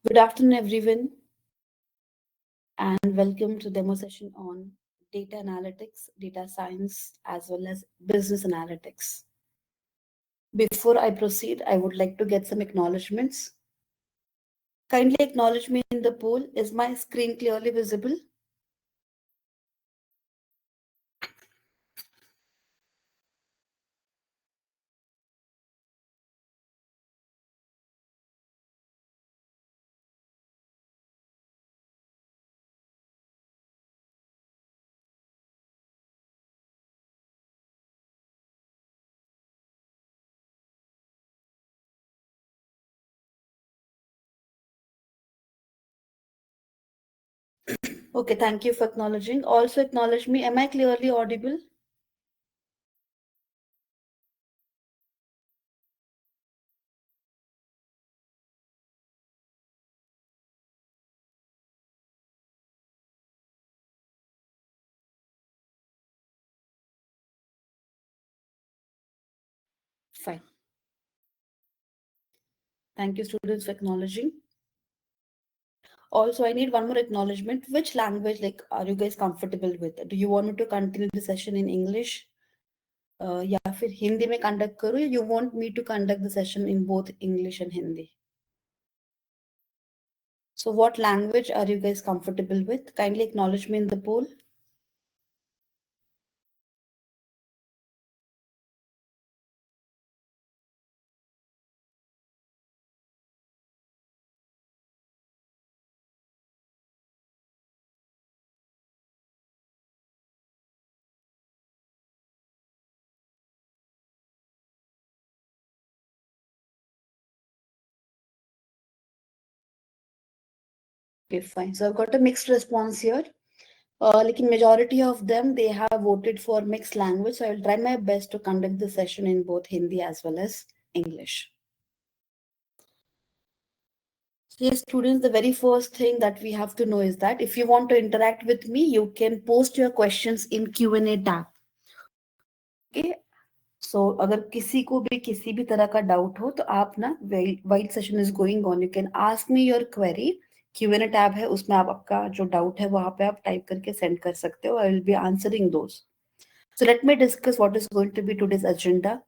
Good afternoon, everyone, and welcome to demo session on data analytics, data science, as well as business analytics. Before I proceed, I would like to get some acknowledgements. Kindly acknowledge me in the poll. Is my screen clearly visible? Okay, thank you for acknowledging. Also acknowledge me. Am I clearly audible? Fine. Thank you, students, for acknowledging. Also, I need one more acknowledgement. Which language, like, are you guys comfortable with? Do you want me to continue the session in English? या फिर हिंदी में conduct करूँ या you want me to conduct the session in both English and Hindi? So what language are you guys comfortable with? Kindly acknowledge me in the poll. Okay, fine. So I've got a mixed response here. Like in majority of them, they have voted for mixed language. So I'll try my best to conduct the session in both Hindi as well as English. So yes, students, the very first thing that we have to know is that if you want to interact with me, you can post your questions in Q&A tab. Okay. सो अगर किसी को भी किसी भी तरह का doubt हो तो आप ना while session is going on you can ask me your query Q&A tab है उसमें आप आपका जो डाउट है वहां पे आप टाइप करके सेंड कर सकते हो I will be answering those so let me discuss what is going to be today's agenda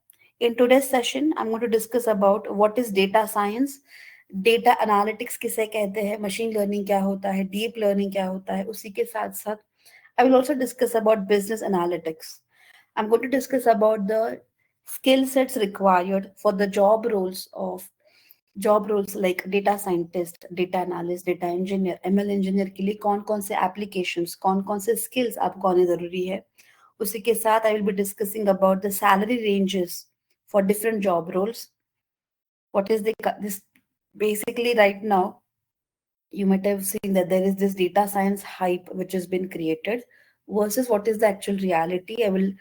in today's session I am going to discuss about what is data science data analytics किसे कहते हैं machine learning क्या होता है deep learning क्या होता है उसी के साथ साथ I will also discuss about business analytics I'm going to discuss about the skill sets required for the job roles like data scientist, data analyst, data engineer, ML engineer के लिए कौन कौन से applications, कौन कौन से skills आपको आने जरूरी है. उसी के साथ I will be discussing about the salary ranges for different job roles. What is this basically right now? You might have seen that there is this data science hype which has been created versus what is the actual reality. I will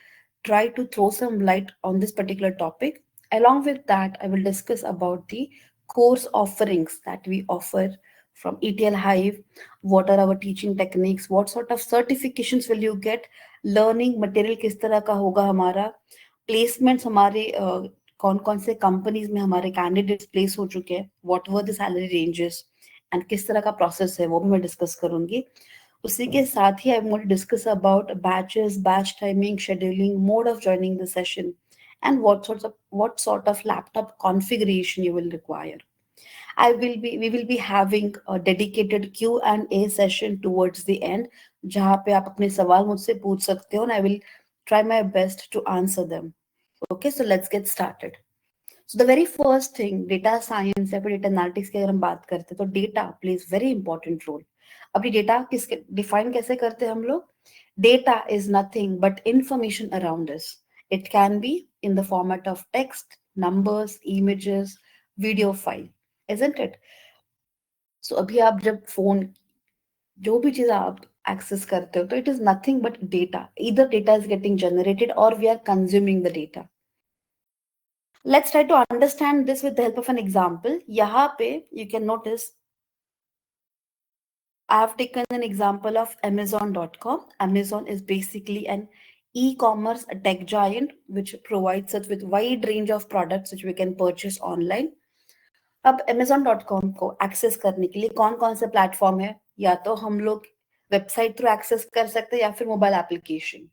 try to throw some light on this particular topic. Along with that, I will discuss about the course offerings that we offer from ETL Hive. What are our teaching techniques? What sort of certifications will you get? Learning material किस तरह का होगा हमारा? Placements हमारे कौन कौन से companies में हमारे कैंडिडेट्स प्लेस हो चुके हैं? What were the salary ranges? And किस तरह का प्रोसेस है वो भी मैं डिस्कस करूंगी उसी के साथ ही I am going to discuss about batches batch timing scheduling mode of joining the session and what sort of laptop configuration you will require. We will be having a dedicated Q&A session towards the end जहाँ पे आप अपने सवाल मुझसे पूछ सकते हो and I will try my best to answer them. Okay, so let's get started. So the very first thing, data science या फिर data analytics की अगर हम बात करते हैं तो data plays very important role. अभी data किसके define कैसे करते हैं हम लोग? Data is nothing but information around us. It can be in the format of text, numbers, images, video file, isn't it? So अभी आप जब phone जो भी चीज आप access करते हो तो it is nothing but data. Either data is getting generated or we are consuming the data. Let's try to understand this with the help of an example. यहाँ पे you can notice I have taken an example of Amazon.com. Amazon is basically an e-commerce tech giant which provides us with wide range of products which we can purchase online. अब Amazon.com को access करने के लिए कौन कौन से platform है, या तो हम लोग वेबसाइट थ्रू एक्सेस कर सकते हैं या फिर मोबाइल एप्लीकेशन।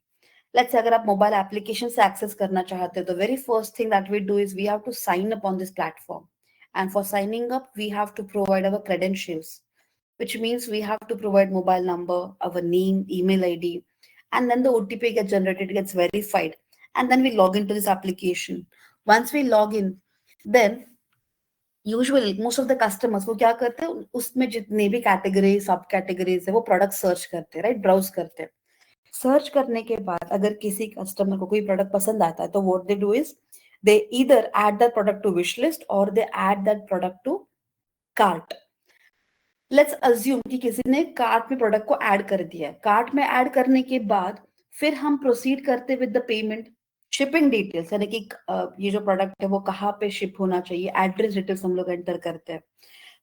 लेट्स से अगर आप मोबाइल एप्लीकेशन से एक्सेस करना चाहते हो, तो very first thing that we do is we have to sign up on this platform, and for signing up we have to provide our credentials, which means we have to provide mobile number, our name, email ID, and then the OTP gets generated, gets verified, and then we log into this application. Once we log in, then usually most of the customers वो क्या करते हैं, उसमें जितने भी category सब categories है वो प्रोडक्ट सर्च करते हैं, राइट, ब्राउज करते हैं। सर्च करने के बाद अगर किसी कस्टमर को कोई प्रोडक्ट पसंद आता है, तो what they do is they either add that product to wish list और they add that product to cart. Let's assume कि किसी ने कार्ट में प्रोडक्ट को ऐड कर दिया है। कार्ट में ऐड करने के बाद फिर हम प्रोसीड करते with the payment, shipping details, यानी कि ये जो प्रोडक्ट है वो कहाँ पे शिप होना चाहिए, एड्रेस डिटेल्स हम लोग एंटर करते हैं।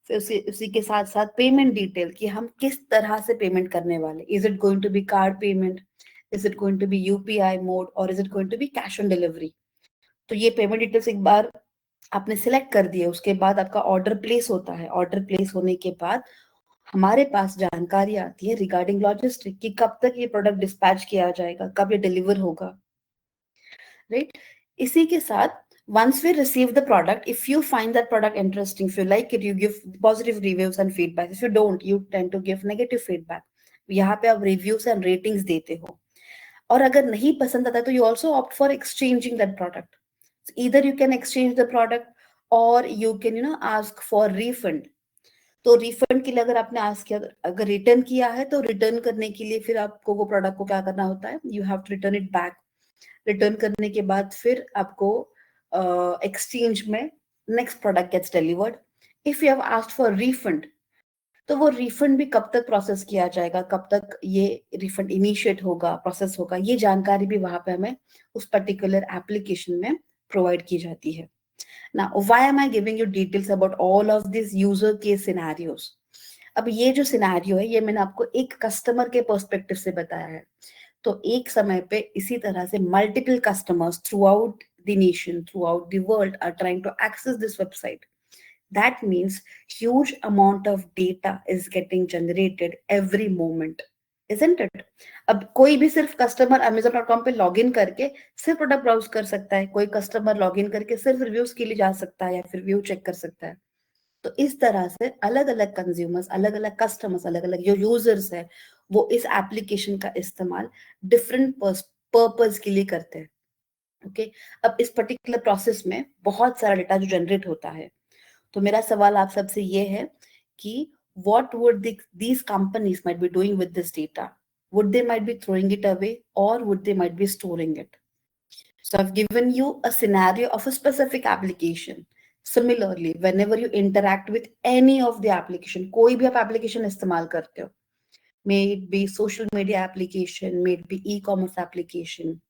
फिर उसी के साथ साथ पेमेंट डिटेल कि हम किस तरह से पेमेंट करने वाले, is it going to be card payment, is it going to be UPI mode, और is it going to be cash on delivery. तो ये पेमेंट डिटेल्स एक बार आपने सिलेक्ट कर दिए, उसके बाद आपका ऑर्डर प्लेस होता है। ऑर्डर प्लेस होने के बाद हमारे पास जानकारी आती है रिगार्डिंग लॉजिस्टिक कि कब तक ये प्रोडक्ट डिस्पैच किया जाएगा, कब ये डिलीवर होगा, राइट। इसी के साथ once we receive the product, if you find that product interesting, if you like it, you give positive reviews and feedback. If you don't, you tend to give negative feedback. यहाँ पे आप reviews and ratings देते हो। और अगर नहीं पसंद आता तो you also opt for exchanging that product. Either you can exchange the product और you can ask for refund. तो रिफंड के लिए अगर आपने आस्क किया, अगर रिटर्न किया है तो रिटर्न करने के लिए फिर आपको वो प्रोडक्ट को क्या करना होता है, you have to return it back. Return करने के बाद फिर आपको एक्सचेंज में next product gets delivered. If you have asked for refund, तो वो रिफंड भी कब तक प्रोसेस किया जाएगा, कब तक ये रिफंड इनिशिएट होगा, प्रोसेस होगा, ये जानकारी भी वहां पे हमें उस पर्टिकुलर एप्लीकेशन में प्रोवाइड की जाती है। Now, why am I giving you details about all of these user case scenarios? अब ये जो सिनेरियो है ये मैंने आपको एक कस्टमर के पर्सपेक्टिव से बताया है। तो एक समय पे इसी तरह से multiple customers throughout the nation, throughout the world are trying to access this website. That means huge amount of data is getting generated every moment, isn't it? अब कोई भी सिर्फ कस्टमर Amazon.com पे log in करके सिर्फ product browse कर सकता है, कोई कस्टमर लॉग इन करके सिर्फ रिव्यूज के लिए जा सकता है या फिर व्यू चेक कर सकता है। तो इस तरह से अलग अलग कंज्यूमर्स, अलग अलग कस्टमर्स, अलग अलग जो यूजर्स है वो इस एप्लीकेशन का इस्तेमाल डिफरेंट पर्पज के लिए करते हैं। ओके, अब इस पर्टिकुलर प्रोसेस में बहुत सारा डेटा जो जनरेट होता है। तो मेरा सवाल आप सबसे ये है कि what would these companies might be doing with this data? Would they might be throwing it away or would they might be storing it? So I've given you a scenario of a specific application. Similarly, whenever you interact with any of the application, कोई भी आप application इस्तेमाल करते हो, may it be social media application, may it be e-commerce application.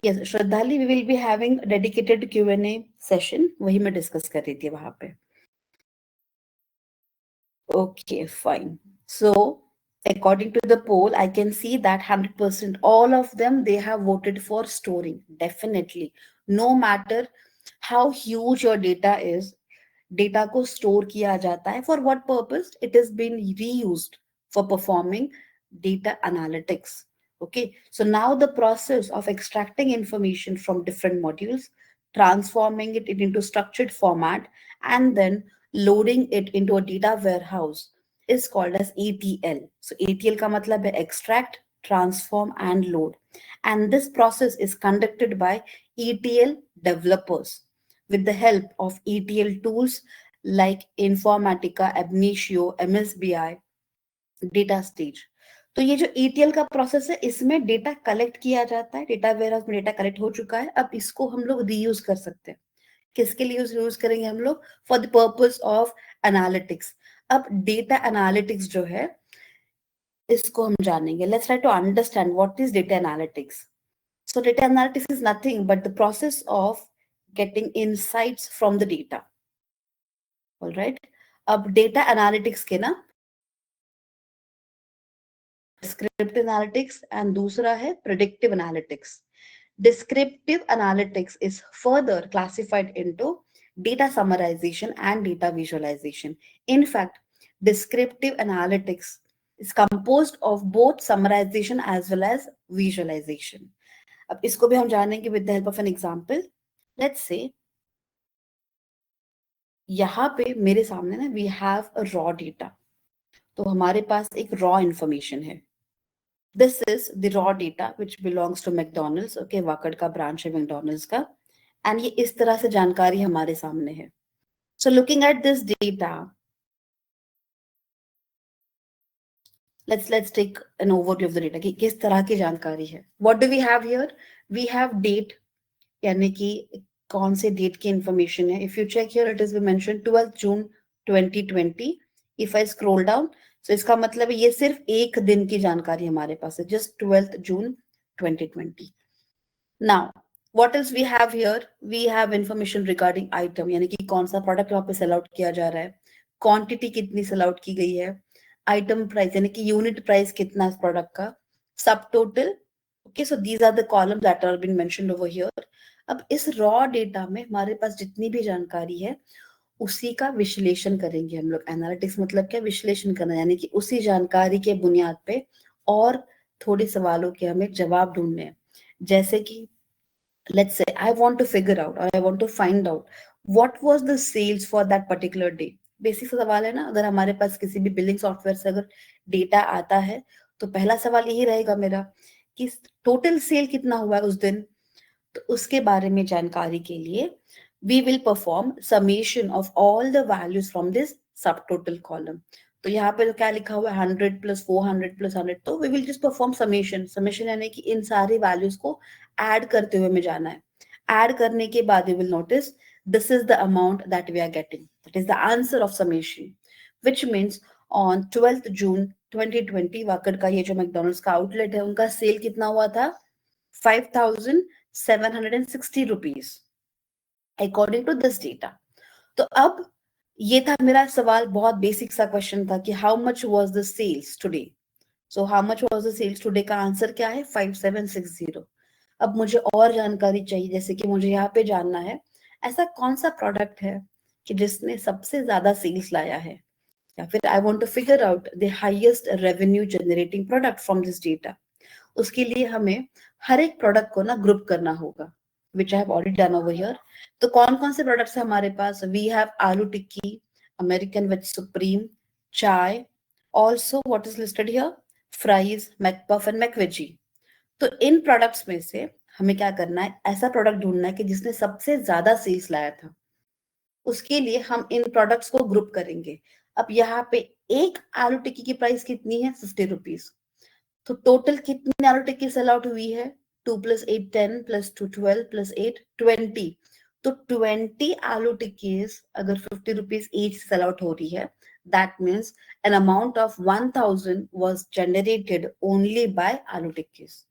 Yes, Shraddhali, we will be having a dedicated Q&A session. वही मैं discuss कर रही थी वहां पे. Okay, fine. So, according to the poll, I can see that 100% all of them they have voted for storing. Definitely, no matter how huge your data is, data को store किया जाता है. For what purpose? It has been reused for performing data analytics. Okay, so now the process of extracting information from different modules, transforming it into structured format, and then loading it into a data warehouse is called as ETL. So ETL का मतलब है extract, transform and load. And this process is conducted by ETL developers with the help of ETL tools like Informatica, Abnitio, MSBI, Data Stage. तो ये जो ETL का process है इसमें data collect किया जाता है, डेटा वेयरहाउस में डेटा कलेक्ट हो चुका है, अब इसको हम लोग रीयूज कर सकते हैं। किसके लिए यूज करेंगे हम लोग? For the purpose of analytics. अब डेटा एनालिटिक्स जो है इसको हम जानेंगे। Let's try to understand what is data analytics. So data analytics is nothing but the process of getting insights from the data. Alright, अब डेटा एनालिटिक्स के ना descriptive analytics and दूसरा है predictive analytics. Descriptive analytics is further classified into data summarization and data visualization. In fact, descriptive analytics is composed of both summarization as well as visualization. अब इसको भी हम जानेंगे with the help of an example. Let's say यहाँ पे मेरे सामने ना we have a raw data. तो हमारे पास एक raw information है. This is the raw data which belongs to McDonald's. Okay, Wakad का ब्रांच है McDonald's का. And ये इस तरह से जानकारी हमारे सामने है. So looking at this data, let's take an overview of the data कि किस तरह की जानकारी है. What do we have here? We have date, यानी कि कौन से डेट की इंफॉर्मेशन है. If you check here, it is mentioned 12th June 2020. If I scroll down, so इसका मतलब है ये सिर्फ एक दिन की जानकारी हमारे पास है, just 12th June 2020. Now, what else we have here? We have information regarding item, यानी कि कौन सा प्रोडक्ट वहां पे सेल आउट किया जा रहा है, क्वांटिटी कितनी सेल आउट की गई है, आइटम प्राइस यानी कि यूनिट प्राइस कितना है प्रोडक्ट का, सब total. Okay, so these are the columns that are been mentioned over here. अब इस रॉ डेटा में हमारे पास जितनी भी जानकारी है उसी का विश्लेषण करेंगे हम लोग. एनालिटिक्स मतलब क्या? विश्लेषण करना, यानी कि उसी जानकारी के बुनियाद पे और थोड़े सवालों के हमें जवाब ढूंढने हैं. जैसे कि let's say I want to figure out or I want to find out what was the sales for that particular day. Basic सवाल है ना. अगर हमारे पास किसी भी बिलिंग सॉफ्टवेयर से अगर डेटा आता है तो पहला सवाल यही रहेगा मेरा कि टोटल सेल कितना हुआ है उस दिन. तो उसके बारे में जानकारी के लिए we will perform summation of all the values from this subtotal column. तो यहाँ पे तो क्या लिखा हुआ है 100 प्लस 400 प्लस 100. तो we will just perform summation. summation यानी कि इन सारी वैल्यूज को ऐड करते हुए हमें जाना है. ऐड करने के बाद you will notice this is the amount that we are getting. That is the answer of summation. Which means on 12th June 2020 Wakad का ये जो मैकडॉनल्ड्स का आउटलेट है उनका सेल कितना हुआ था? 5,760 rupees according to this data. तो अब ये था मेरा सवाल, बहुत बेसिक सा क्वेश्चन था कि how much was the sales today. So how much was the sales today का आंसर क्या है? 5760. अब मुझे और जानकारी चाहिए, जैसे कि मुझे यहाँ पे जानना है ऐसा कौन सा प्रोडक्ट है कि जिसने सबसे ज्यादा सेल्स लाया है, या फिर I want to figure out the highest revenue generating product from this data. उसके लिए हमें हर एक प्रोडक्ट को ना ग्रुप करना होगा, which I have already done over here. तो कौन कौन से प्रोडक्ट्स है हमारे पास? We have aloo tikki, American veg supreme, chai, also what is listed here, fries, McPuff and McVeggie. तो इन प्रोडक्ट्स में से हमें क्या करना है? ऐसा प्रोडक्ट ढूंढना है कि जिसने सबसे ज्यादा सेल्स लाया था. उसके लिए हम इन प्रोडक्ट्स को ग्रुप करेंगे. अब यहाँ पे एक आलू टिक्की की प्राइस कितनी है? 50 रुपीज. तो टोटल कितनी आलू टिक्की सेल आउट हुई है? 2 + 8 10 + 2 12 + 8 20. तो 20 आलू टिक्कीज अगर 50 रुपीज ईच सेल आउट हो रही है, that means an amount of 1000 was generated only by आलू टिक्कीज.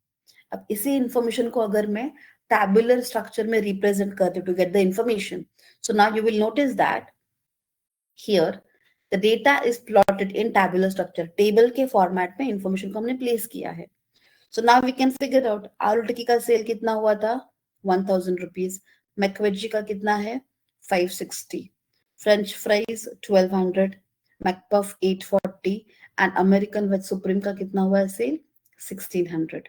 अब इसी इंफॉर्मेशन को अगर मैं टैबुलर स्ट्रक्चर में रिप्रेजेंट करती हूँ to get the information, so now you will notice that here the data is plotted in tabular structure. Table के फॉर्मेट में इंफॉर्मेशन को हमने प्लेस किया है. So now we can figure out आलू टिक्की का सेल कितना हुआ था? 1000 रुपीज. मैकवेजी का कितना है? 560. French fries 1200, McPuff 840 and American veg supreme का कितना हुआ है sale? 1600.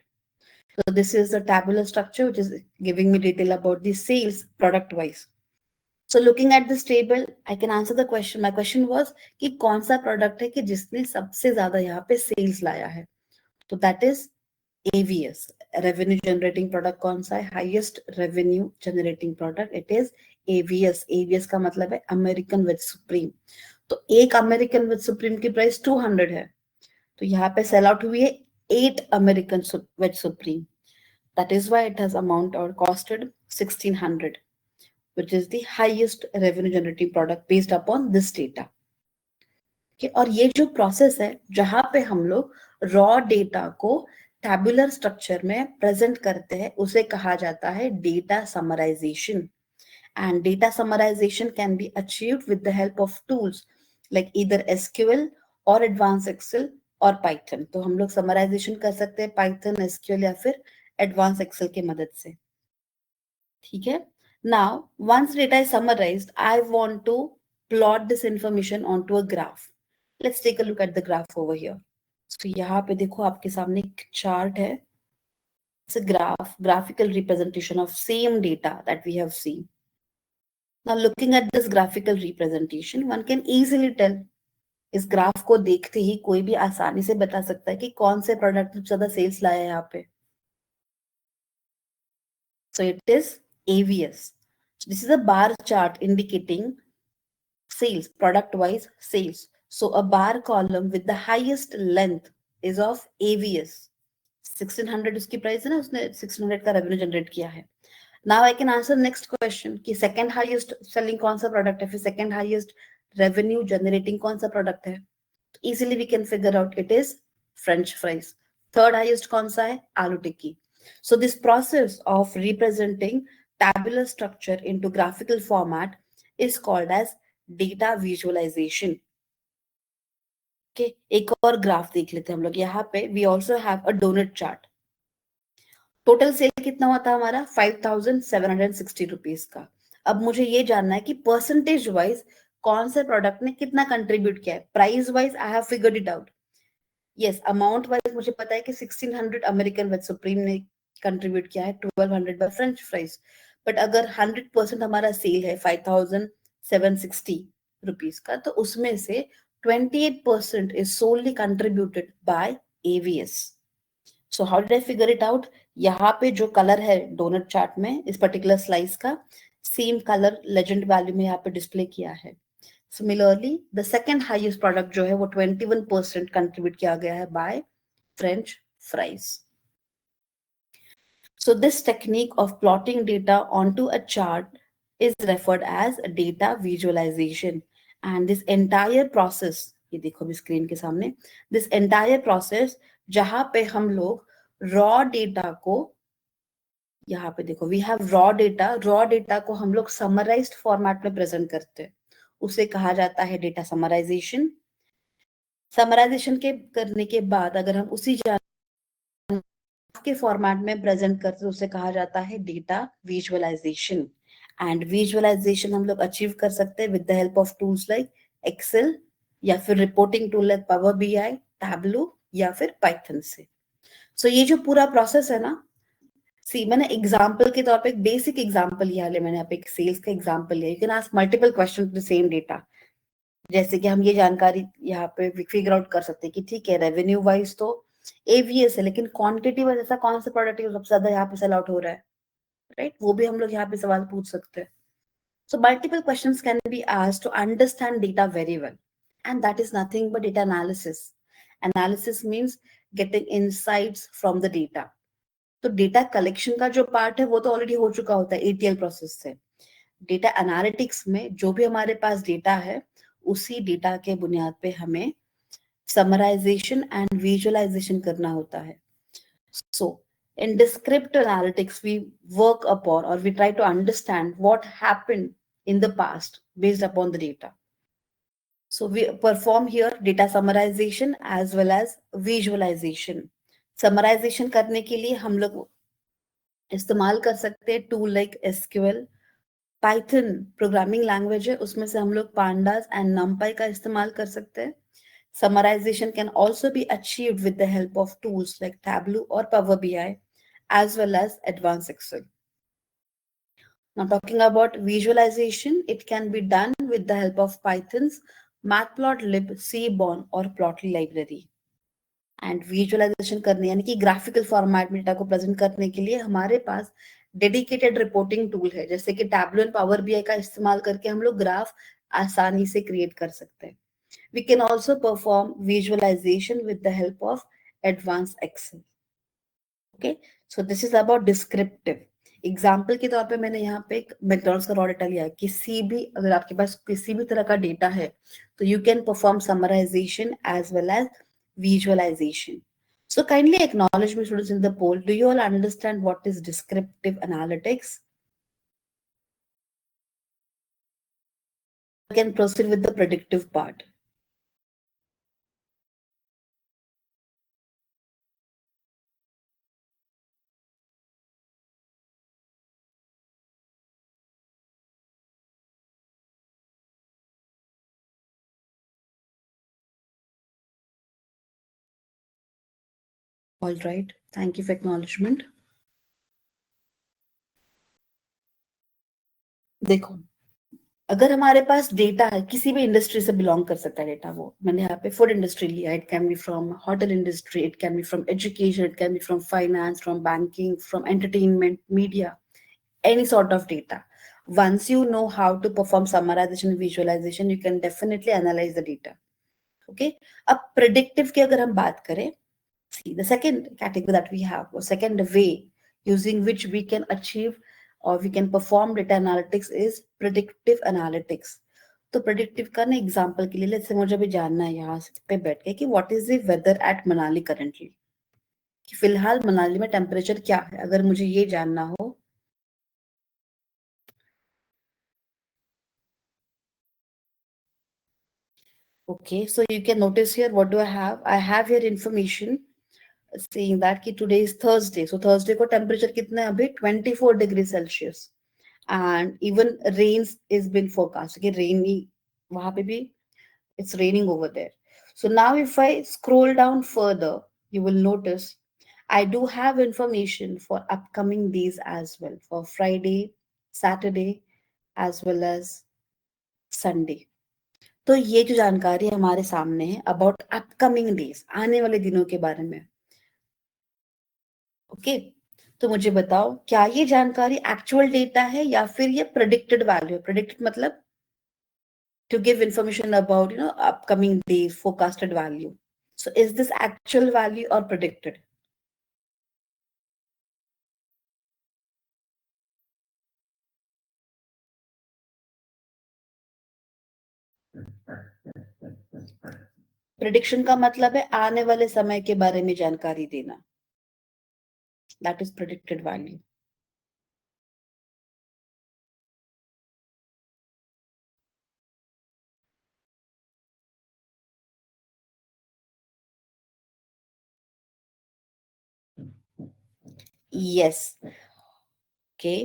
So this is the tabular structure which is giving me detail about the sales product wise. So looking at this table, I can answer the question. My question was कि कौन सा product है कि जिसने सबसे ज्यादा यहाँ पे सेल्स लाया है? तो that is AVS, revenue generating product. कौन सा है? Highest revenue generating product. It is AVS. AVS का मतलब है American Veg Supreme. तो एक American Veg Supreme की प्राइस 200 है. तो यहाँ पे सेल आउट हुई है 8 American Veg Supreme. That is why it has amount or costed 1600. which is the highest revenue generating product based upon this data. Okay, और ये जो प्रोसेस है जहां पे हम लोग रॉ डेटा को टैबुलर स्ट्रक्चर में प्रेजेंट करते हैं उसे कहा जाता है data summarisation. And data summarization can be achieved with the help of tools like either SQL or Advanced Excel और पाइथन। तो हम लोग समराइजेशन कर सकते हैं पाइथन, एसक्यूएल या फिर एडवांस एक्सेल की मदद से। ठीक है। Now once data is summarised, I want to plot this information onto a graph. Let's take a look at the graph over here. तो यहाँ पे देखो आपके सामने एक चार्ट है। It's a graphical representation of same data that we have seen. Now looking at this graphical representation, one can easily tell, इस graph को देखते ही कोई भी आसानी से बता सकता है कि कौन से प्रोडक्ट सबसे ज्यादा सेल्स लाया है यहाँ पे। So it is AVS. This is a bar chart indicating sales, product wise sales. So a bar column with the highest length is of AVS. 1600 उसकी प्राइस है ना, उसने 1600 का रेवेन्यू जनरेट किया है। Now I can answer next question कि second highest selling कौन सा प्रोडक्ट है, फिर second highest revenue generating कौन सा प्रोडक्ट है। Easily we can figure out it is French fries. Third highest कौन सा है, आलू टिक्की। So this process of representing tabular structure into graphical format is called as data visualization. Okay, एक और graph देख लेते हैं हम लोग। यहाँ पे we also have a donut chart. Total sale कितना हुआ था हमारा, 5760 रुपीज का। अब मुझे ये जानना है कि परसेंटेज वाइज कौन से प्रोडक्ट ने कितना कंट्रीब्यूट किया है। Price wise I have figured it out. Yes, amount wise मुझे पता है कि 1600 अमेरिकन वेज सुप्रीम ने कंट्रीब्यूट किया है, 1200 बाय फ्रेंच फ्राइज। बट अगर 100% हमारा सेल है 5760 रुपीज का, तो उसमें से 28% is solely contributed bye ABS. So how did I figure it out. यहाँ पे जो कलर है डोनट चार्ट में इस पर्टिकुलर स्लाइस का, सेम कलर लेजेंड वैल्यू में यहाँ पे डिस्प्ले किया है। Similarly the second highest product जो है वो 21% कंट्रीब्यूट किया गया है by French fries. So this technique of plotting data onto a chart is referred as data visualization. And this entire process, ये देखो अभी स्क्रीन के सामने, this entire process जहां पे हम लोग रॉ डेटा को, यहाँ पे देखो वी हैव रॉ डेटा को हम लोग समराइज्ड फॉर्मेट में प्रेजेंट करते हैं, उसे कहा जाता है डेटा समराइजेशन। समराइजेशन के करने के बाद अगर हम उसी के फॉर्मेट में प्रेजेंट करते हैं उसे कहा जाता है डेटा विजुअलाइजेशन। एंड विजुअलाइजेशन हम लोग अचीव कर सकते हैं with the help of tools like Excel या फिर reporting tool like Power BI, Tableau या फिर पाइथन से। सो ये जो पूरा प्रोसेस है ना, सी मैंने एग्जांपल के तौर पे एक बेसिक एग्जांपल लिया है, मैंने यहाँ पे एक सेल्स का एग्जांपल लिया। You can ask multiple question the same data. जैसे कि हम ये जानकारी यहाँ पे फिगर आउट कर सकते हैं कि ठीक है रेवेन्यू वाइज तो एवीएस है, लेकिन क्वांटिटी वाइज ऐसा कौन सा प्रोडक्ट है सबसे ज्यादा यहाँ पे सेल आउट हो रहा है, राइट। वो भी हम लोग यहाँ पे सवाल पूछ सकते हैं। So multiple questions can be asked to understand data very well, and that is nothing but data analysis. Analysis means getting insights from the data. तो डेटा कलेक्शन का जो पार्ट है वो तो ऑलरेडी हो चुका होता है एटीएल प्रोसेस से। डेटा एनालिटिक्स में जो भी हमारे पास डेटा है उसी डेटा के बुनियाद पे हमें समराइजेशन एंड विजुअलाइजेशन करना होता है। सो in descriptive analytics we work upon or we try to understand what happened in the past based upon the data. So we perform here data summarization as well as visualization. Summarization करने के लिए हम लोग इस्तेमाल कर सकते हैं tool like SQL, Python programming language है, उसमें से हम लोग पांडास एंड नमपाई का इस्तेमाल कर सकते हैं। Summarization can also be achieved with the help of tools like Tableau or Power BI as well as advanced Excel. Now talking about visualization, it can be done with the help of Python's Matplotlib, Seaborn or Plotly library. And visualisation करने यानी कि graphical format में data को present करने के लिए हमारे पास dedicated reporting tool है, जैसे कि टैबलो एंड पावर बीआई का इस्तेमाल करके हम लोग ग्राफ आसानी से क्रिएट कर सकते हैं। We can also perform visualization with the help of advanced Excel. Okay, so this is about descriptive. Example के तौर पे मैंने यहाँ पे एक मैकडॉनल्ड्स का रॉ डेटा लिया है। किसी भी अगर आपके पास किसी भी तरह का डेटा है तो you can perform summarisation as well as visualization. So kindly acknowledge me students in the poll. Do you all understand what is descriptive analytics? You can proceed with the predictive part. All right, thank you for acknowledgement. देखो, अगर हमारे पास data है, किसी भी industry से belong कर सकता है डेटा, वो मैंने यहाँ पे फूड इंडस्ट्री लिया, it can be from hotel industry, it can be from education, it can be from finance, from banking, from entertainment, media, any sort of data. Once you know how to perform summarization and visualization, you can definitely analyze the data. Okay. अब predictive की अगर हम बात करें, see the second category that we have, or second way using which we can achieve or we can perform data analytics is predictive analytics. तो predictive का ना example के लिए लेट्स से मुझे अभी जानना है यहाँ पे बैठ के कि what is the weather at Manali currently, कि फिलहाल मनाली में टेम्परेचर क्या है, अगर मुझे ये जानना हो। Okay, so you can notice here, what do I have? I have here information saying that कि today is Thursday. So Thursday को temperature कितना है अभी? 24 degrees Celsius. And even rains is been forecast. Okay, rainy, वहाँ पे भी it's raining over there. So now if I scroll down further, you will notice I do have information for upcoming days as well, for Friday, Saturday, as well as Sunday. तो ये जो जानकारी हमारे सामने है अबाउट अपकमिंग डेज, आने वाले दिनों के बारे में। ओके, तो मुझे बताओ क्या ये जानकारी एक्चुअल डेटा है या फिर ये प्रेडिक्टेड वैल्यू है? प्रेडिक्टेड मतलब to give information about upcoming days forecasted value. So is this actual value और प्रेडिक्टेड? प्रिडिक्शन का मतलब है आने वाले समय के बारे में जानकारी देना, that is predicted value. Yes, okay,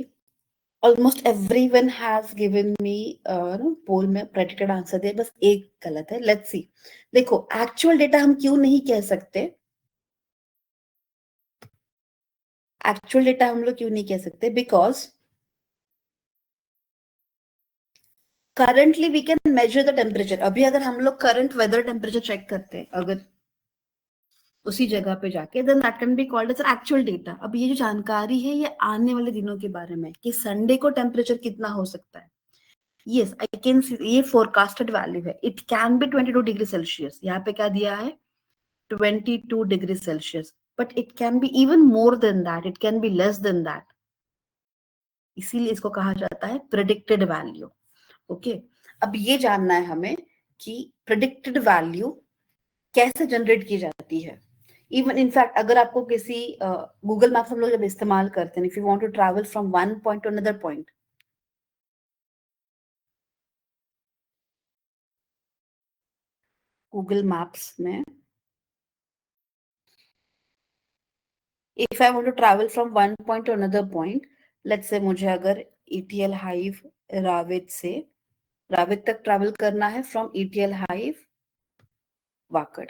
almost everyone has given me poll में प्रेडिक्टेड आंसर दिया, बस एक गलत है। Let's see. देखो, एक्चुअल डेटा हम क्यों नहीं कह सकते? एक्चुअल डेटा हम लोग क्यों नहीं कह सकते? Because currently we can measure the temperature. अभी अगर हम लोग करंट वेदर टेम्परेचर चेक करते हैं अगर उसी जगह पे जाके, then that can be called as actual data. अब ये जो जानकारी है ये आने वाले दिनों के बारे में, कि संडे को टेम्परेचर कितना हो सकता है। यस, आई कैन सी, ये फोरकास्टेड वैल्यू है, it can be 22 degree Celsius. यहाँ पे क्या दिया है? 22 degree Celsius, but it can be even more than that, it can be less than that. इसीलिए इसको कहा जाता है प्रेडिक्टेड वैल्यू। ओके, अब ये जानना है हमें कि प्रेडिक्टेड वैल्यू कैसे जनरेट की जाती है। इवन इनफैक्ट अगर आपको किसी गूगल मैप्स हम लोग जब इस्तेमाल करते हैं, if you want to travel from one point to another point, Google Maps में if I want to travel from one point to another point, let's say मुझे अगर ईटीएल हाइव रावित से रावित तक ट्रैवल करना है from ETL Hive Wakad,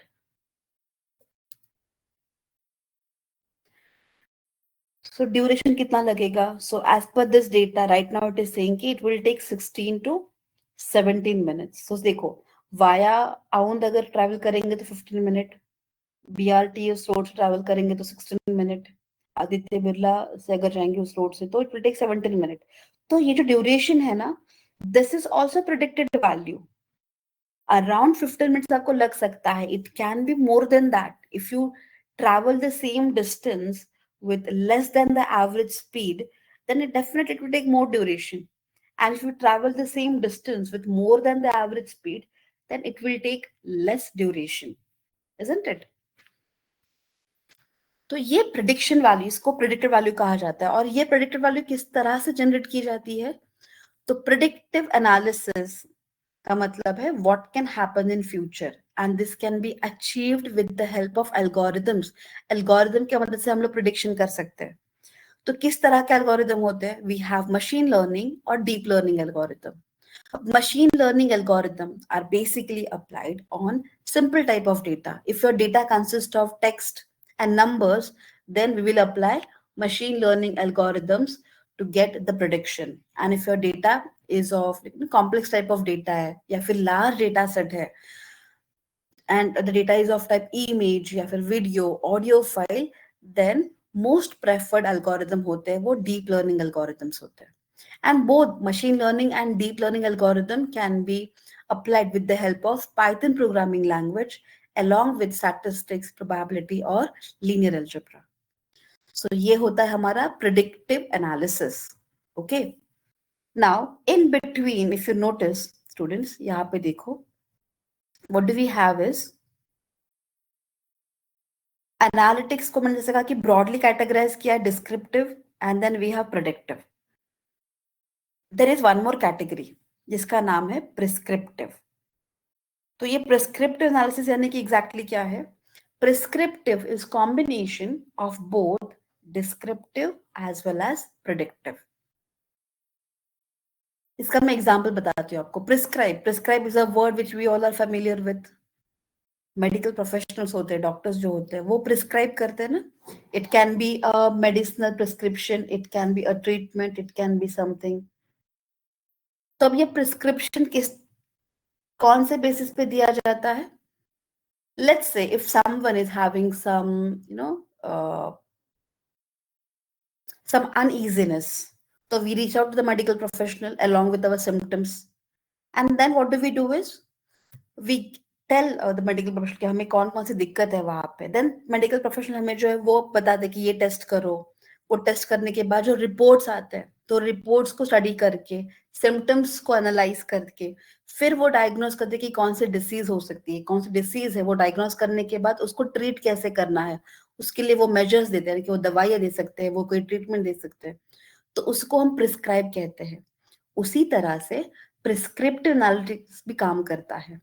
so duration कितना लगेगा? So as per this data right now it is saying कि it will take 16 to 17 minutes. So देखो, वाया आउंद अगर ट्रैवल करेंगे तो 15 मिनट, बीआरटीएस रोड से ट्रैवल करेंगे तो 16 मिनट, आदित्य बिरला से अगर जाएंगे उस रोड से तो इट विल टेक 17 मिनट। तो ये जो ड्यूरेशन है ना, this is also predicted value. Around 15 minutes आपको लग सकता है, it can be more than that if you travel the same distance with less than the average speed, then it definitely will take more duration. And if you travel the same distance with more than the average speed, then it will take less duration, isn't it? तो ये prediction value, इसको predictive value कहा जाता है। और ये predictive value किस तरह से जनरेट की जाती है? तो प्रिडिक्टिव एनालिसिस का मतलब है what can happen in future, and this can be achieved with the help of algorithms. Algorithm की मदद से हम लोग प्रिडिक्शन कर सकते हैं। तो किस तरह के एल्गोरिदम होते हैं? वी हैव मशीन लर्निंग और deep learning algorithm. Machine learning algorithms are basically applied on simple type of data. If your data consists of text and numbers, then we will apply machine learning algorithms to get the prediction. And if your data is of complex type of data है या फिर large data set है and the data is of type image या फिर video audio file, then most preferred algorithm होते हैं वो deep learning algorithms होते हैं. And both machine learning and deep learning algorithm can be applied with the help of Python programming language along with statistics, probability और linear algebra. So ये होता है हमारा predictive analysis. Okay. Now in between, if you notice students, यहाँ पे देखो, what do we have is analytics को मैंने जैसे कहा कि ब्रॉडली कैटेगराइज किया है, descriptive and then we have predictive. There is one more category जिसका नाम है प्रिस्क्रिप्टिव. तो ये प्रिस्क्रिप्टिव एनालिसिस यानी कि एग्जैक्टली क्या है? Prescriptive is combination of both descriptive as well as predictive. इसका मैं एग्जांपल बताती हूँ आपको. Prescribe is a word which we all are familiar with. Medical professionals होते हैं, डॉक्टर्स जो होते हैं वो प्रिस्क्राइब करते हैं ना. It can be a medicinal prescription, it can be a treatment, it can be something. तो अब ये प्रिस्क्रिप्शन कौन से बेसिस पे दिया जाता है? Let's say if someone is having some some uneasiness, so we reach out to the medical professional along with our symptoms, and then what do we do is we tell the medical professional कि हमें कौन कौन सी दिक्कत है वहां पे. Then medical professional हमें जो है वो बता दे कि ये टेस्ट करो. वो टेस्ट करने के बाद जो रिपोर्ट्स आते हैं, तो रिपोर्ट्स को स्टडी करके, सिम्टम्स को एनालाइज करके, फिर वो डायग्नोज करते कि कौन सी डिसीज हो सकती है, कौन सी डिसीज है. वो डायग्नोज करने के बाद उसको ट्रीट कैसे करना है, उसके लिए वो मेजर्स देते हैं कि वो दवाइयां दे सकते हैं, वो कोई ट्रीटमेंट दे सकते हैं. तो उसको हम प्रिस्क्राइब कहते हैं. उसी तरह से प्रिस्क्रिप्टिव एनालिटिक्स भी काम करता है.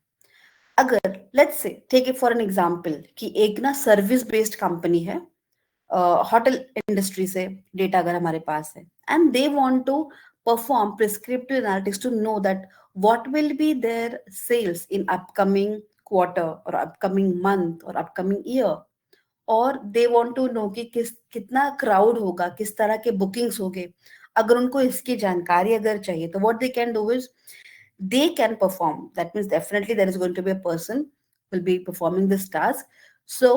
अगर let's say take it for an example कि एक ना सर्विस बेस्ड कंपनी है, होटल इंडस्ट्री से डेटा अगर हमारे पास है, and they want to perform prescriptive analytics to know that what will be their sales in upcoming quarter और अपकमिंग मंथ और अपकमिंग ईयर, और दे वांट टू नो कि कितना क्राउड होगा, किस तरह के बुकिंग्स होंगे. अगर उनको इसकी जानकारी अगर चाहिए तो what they can do is they can perform. That means definitely there is going to be a person will be performing this task. So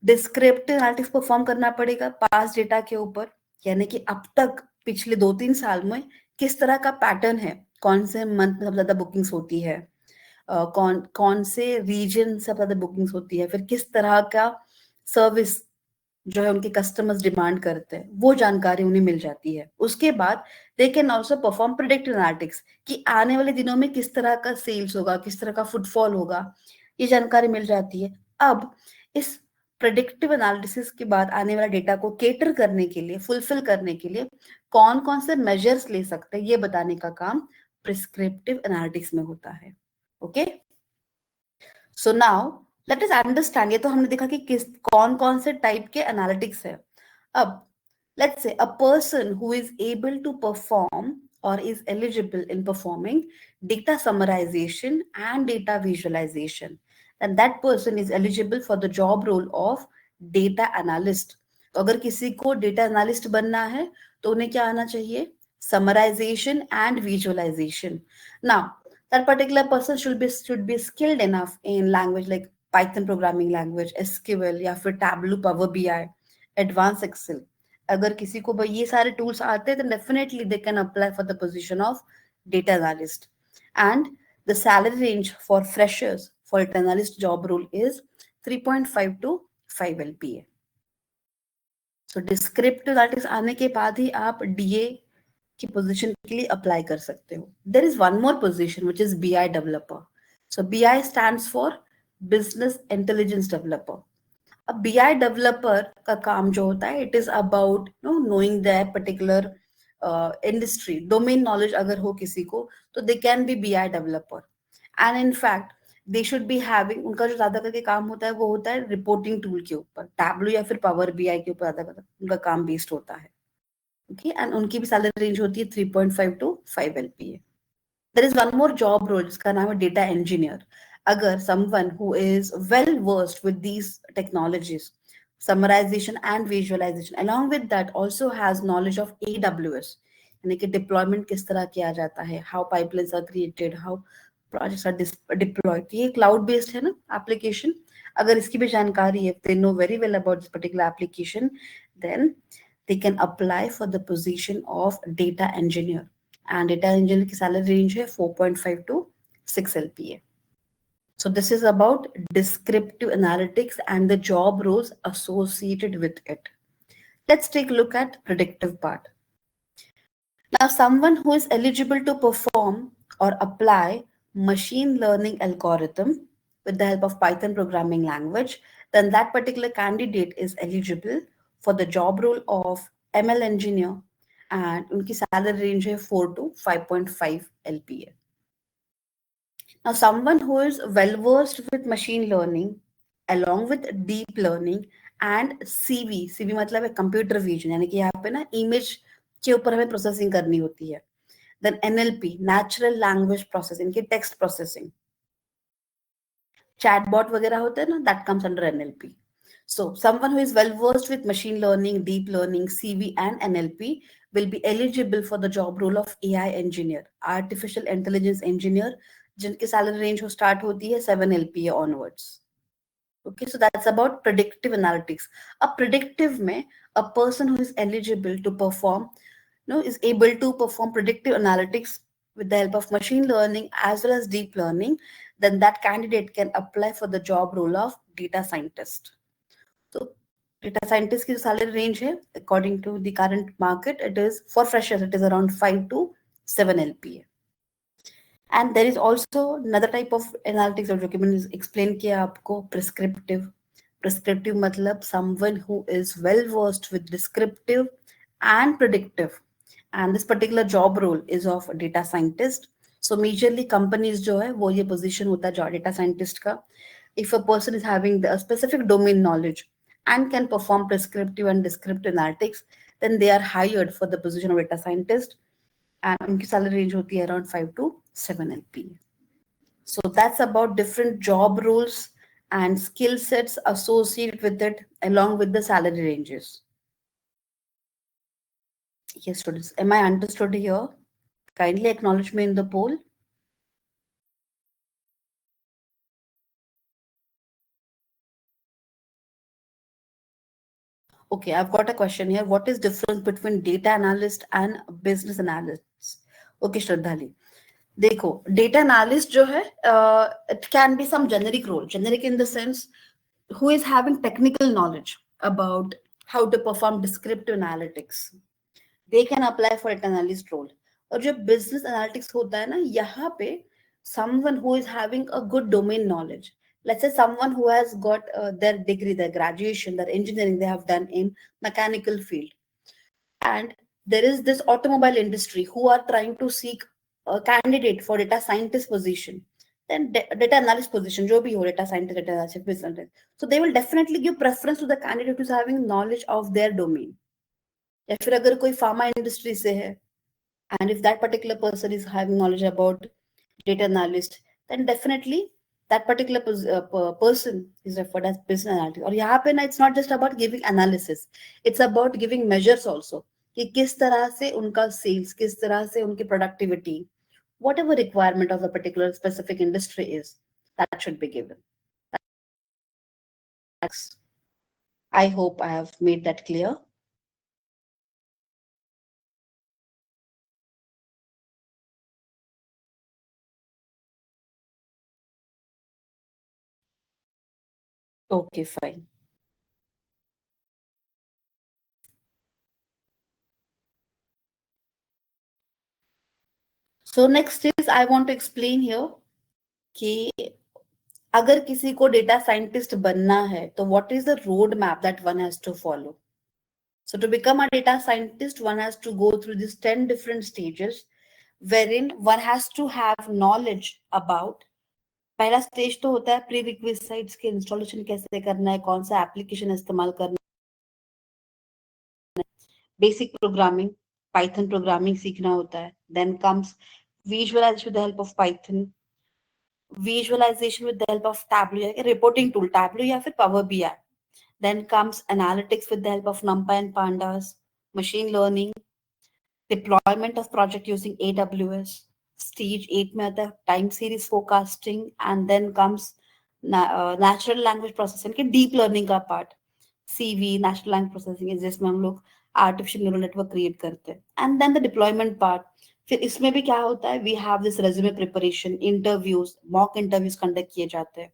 descriptive analytics perform करना पड़ेगा past data के ऊपर, यानी कि अब तक पिछले 2-3 साल में किस तरह का पैटर्न है, कौन से मंथ में सबसे ज्यादा बुकिंग्स होती है, कौन से रीजन से ज्यादा बुकिंग्स होती है, फिर किस तरह का सर्विस जो है उनके कस्टमर्स डिमांड करते हैं, वो जानकारी उन्हें मिल जाती है. उसके बाद they can also perform predictive analytics कि आने वाले दिनों में किस तरह का सेल्स होगा, किस तरह का फुटफॉल होगा, ये जानकारी मिल जाती है. अब इस प्रेडिक्टिव एनालिसिस के बाद आने वाला डेटा को केटर करने के लिए, फुलफिल करने के लिए कौन कौन से मेजर्स ले सकते हैं, ये बताने का काम प्रिस्क्रिप्टिव एनालिटिक्स में होता है. Okay, so now let us understand. ये तो हमने देखा कि किस कौन कौन से टाइप के एनालिटिक्स है. अब let's say a person who is able to perform or is eligible in performing data summarization and data visualization, then that person is eligible for the job role of data analyst. तो अगर किसी को data analyst बनना है तो उन्हें क्या आना चाहिए? Summarization and visualization. Now that particular person should be skilled enough in language like Python programming language, SQL या फिर Tableau, Power BI, Advanced Excel. अगर किसी को भाई ये सारे टूल्स आते हैं तो definitely they can apply for the position of data analyst. And the salary range for freshers for data analyst job role is 3.5 to 5 LPA. So descriptive analytics आने के बाद ही आप डीए की पोजीशन के लिए अप्लाई कर सकते हो. There is one more position which is BI developer. So BI stands for business intelligence developer. अब बीआई डेवलपर का काम जो होता है, it is about knowing that particular industry domain knowledge. अगर हो किसी को तो दे कैन बी BI developer. And in fact they should be having, उनका जो ज्यादा करके काम होता है वो होता है रिपोर्टिंग टूल के ऊपर, टैबलो या फिर पावर बीआई के ऊपर ज्यादा उनका काम बेस्ड होता है. ओके, एंड उनकी भी सैलरी रेंज होती है 3.5 to 5 LPA. There is one more job role जिसका नाम है डेटा इंजीनियर. अगर someone who is well versed with these technologies, summarization and visualization. Along with that, also has knowledge of AWS, यानी कि deployment किस तरह किया जाता है, how pipelines are created, how projects are deployed. ये cloud based है ना application. अगर इसकी भी जानकारी है, they know very well about this particular application, then they can apply for the position of data engineer. And data engineer की salary range है 4.5 to 6 LPA. So this is about descriptive analytics and the job roles associated with it. Let's take a look at predictive part. Now, someone who is eligible to perform or apply machine learning algorithm with the help of Python programming language, then that particular candidate is eligible for the job role of ML engineer, and unki salary range है 4 to 5.5 LPA. Now, someone who is well versed with machine learning, along with deep learning and CV मतलब है computer vision, यानी कि यहाँ पे ना image के ऊपर हमें प्रोसेसिंग करनी होती है. Then NLP, natural language processing, की text processing, chatbot वगैरह होते हैं ना, that comes under NLP. So, someone who is well versed with machine learning, deep learning, CV, and NLP will be eligible for the job role of AI engineer, artificial intelligence engineer, जिनकी salary range हो start होती है 7 LPA onwards. Okay, so that's about predictive analytics. A predictive में a person who is eligible to perform, is able to perform predictive analytics with the help of machine learning as well as deep learning, then that candidate can apply for the job role of data scientist. So data scientist की salary range है, according to the current market, it is for freshers, it is around 5 to 7 LPA. And there is also another type of analytics जो कि मैंने explain किया आपको, prescriptive. Prescriptive मतलब someone who is well versed with descriptive and predictive. And this particular job role is of data scientist. So majorly companies जो है वो ये position होता है data scientist का. If a person is having the specific domain knowledge and can perform prescriptive and descriptive analytics, then they are hired for the position of data scientist. And उनकी salary range होती है around 5 to 7 LPA. So that's about different job roles and skill sets associated with it, along with the salary ranges. Yes, students, am I understood here? Kindly acknowledge me in the poll. Okay, I've got a question here. What is difference between data analyst and business analyst? Okay, Shraddhali. देखो, data analyst जो है, it can be some generic role. Generic in the sense who is having technical knowledge about how to perform descriptive analytics. They can apply for an analyst role. और जो business analytics होता है ना, यहाँ पे someone who is having a good domain knowledge. Let's say someone who has got their degree, their graduation, their engineering they have done in mechanical field. And there is this automobile industry who are trying to seek a candidate for data scientist position. Then data analyst position, जो भी हो, data scientist, data analyst, business analyst. So they will definitely give preference to the candidate who is having knowledge of their domain. या फिर अगर कोई pharma industry से है, and if that particular person is having knowledge about data analyst, then definitely that particular person is referred as business analyst. और यहाँ पे ना, it's not just about giving analysis, it's about giving measures also, कि किस तरह से उनका sales, किस तरह से उनकी productivity, whatever requirement of a particular specific industry is, that should be given. I hope I have made that clear. Okay, fine. So next is I want to explain here कि अगर किसी को data scientist बनना है तो what is the roadmap that one has to follow. So to become a data scientist, one has to go through these 10 different stages wherein one has to have knowledge about. पहला stage तो होता है pre requisites के installation कैसे करना है, कौन सा एप्लीकेशन इस्तेमाल करना है, बेसिक प्रोग्रामिंग, पाइथन प्रोग्रामिंग सीखना होता है. Then comes visualisation with the help of Python, visualisation with the help of Tableau या रिपोर्टिंग टूल, टैब्लो या फिर Power BI. Then comes analytics with the help of NumPy and Pandas, machine learning, deployment of project using AWS. Stage 8 में आता है time series forecasting, and then comes natural language processing के deep learning का part. CV natural language processing है जिसमें हम लोग artificial neural network create करते हैं. And then the deployment part. फिर इसमें भी क्या होता है, we have this resume preparation, interviews, mock interviews conduct किए जाते हैं,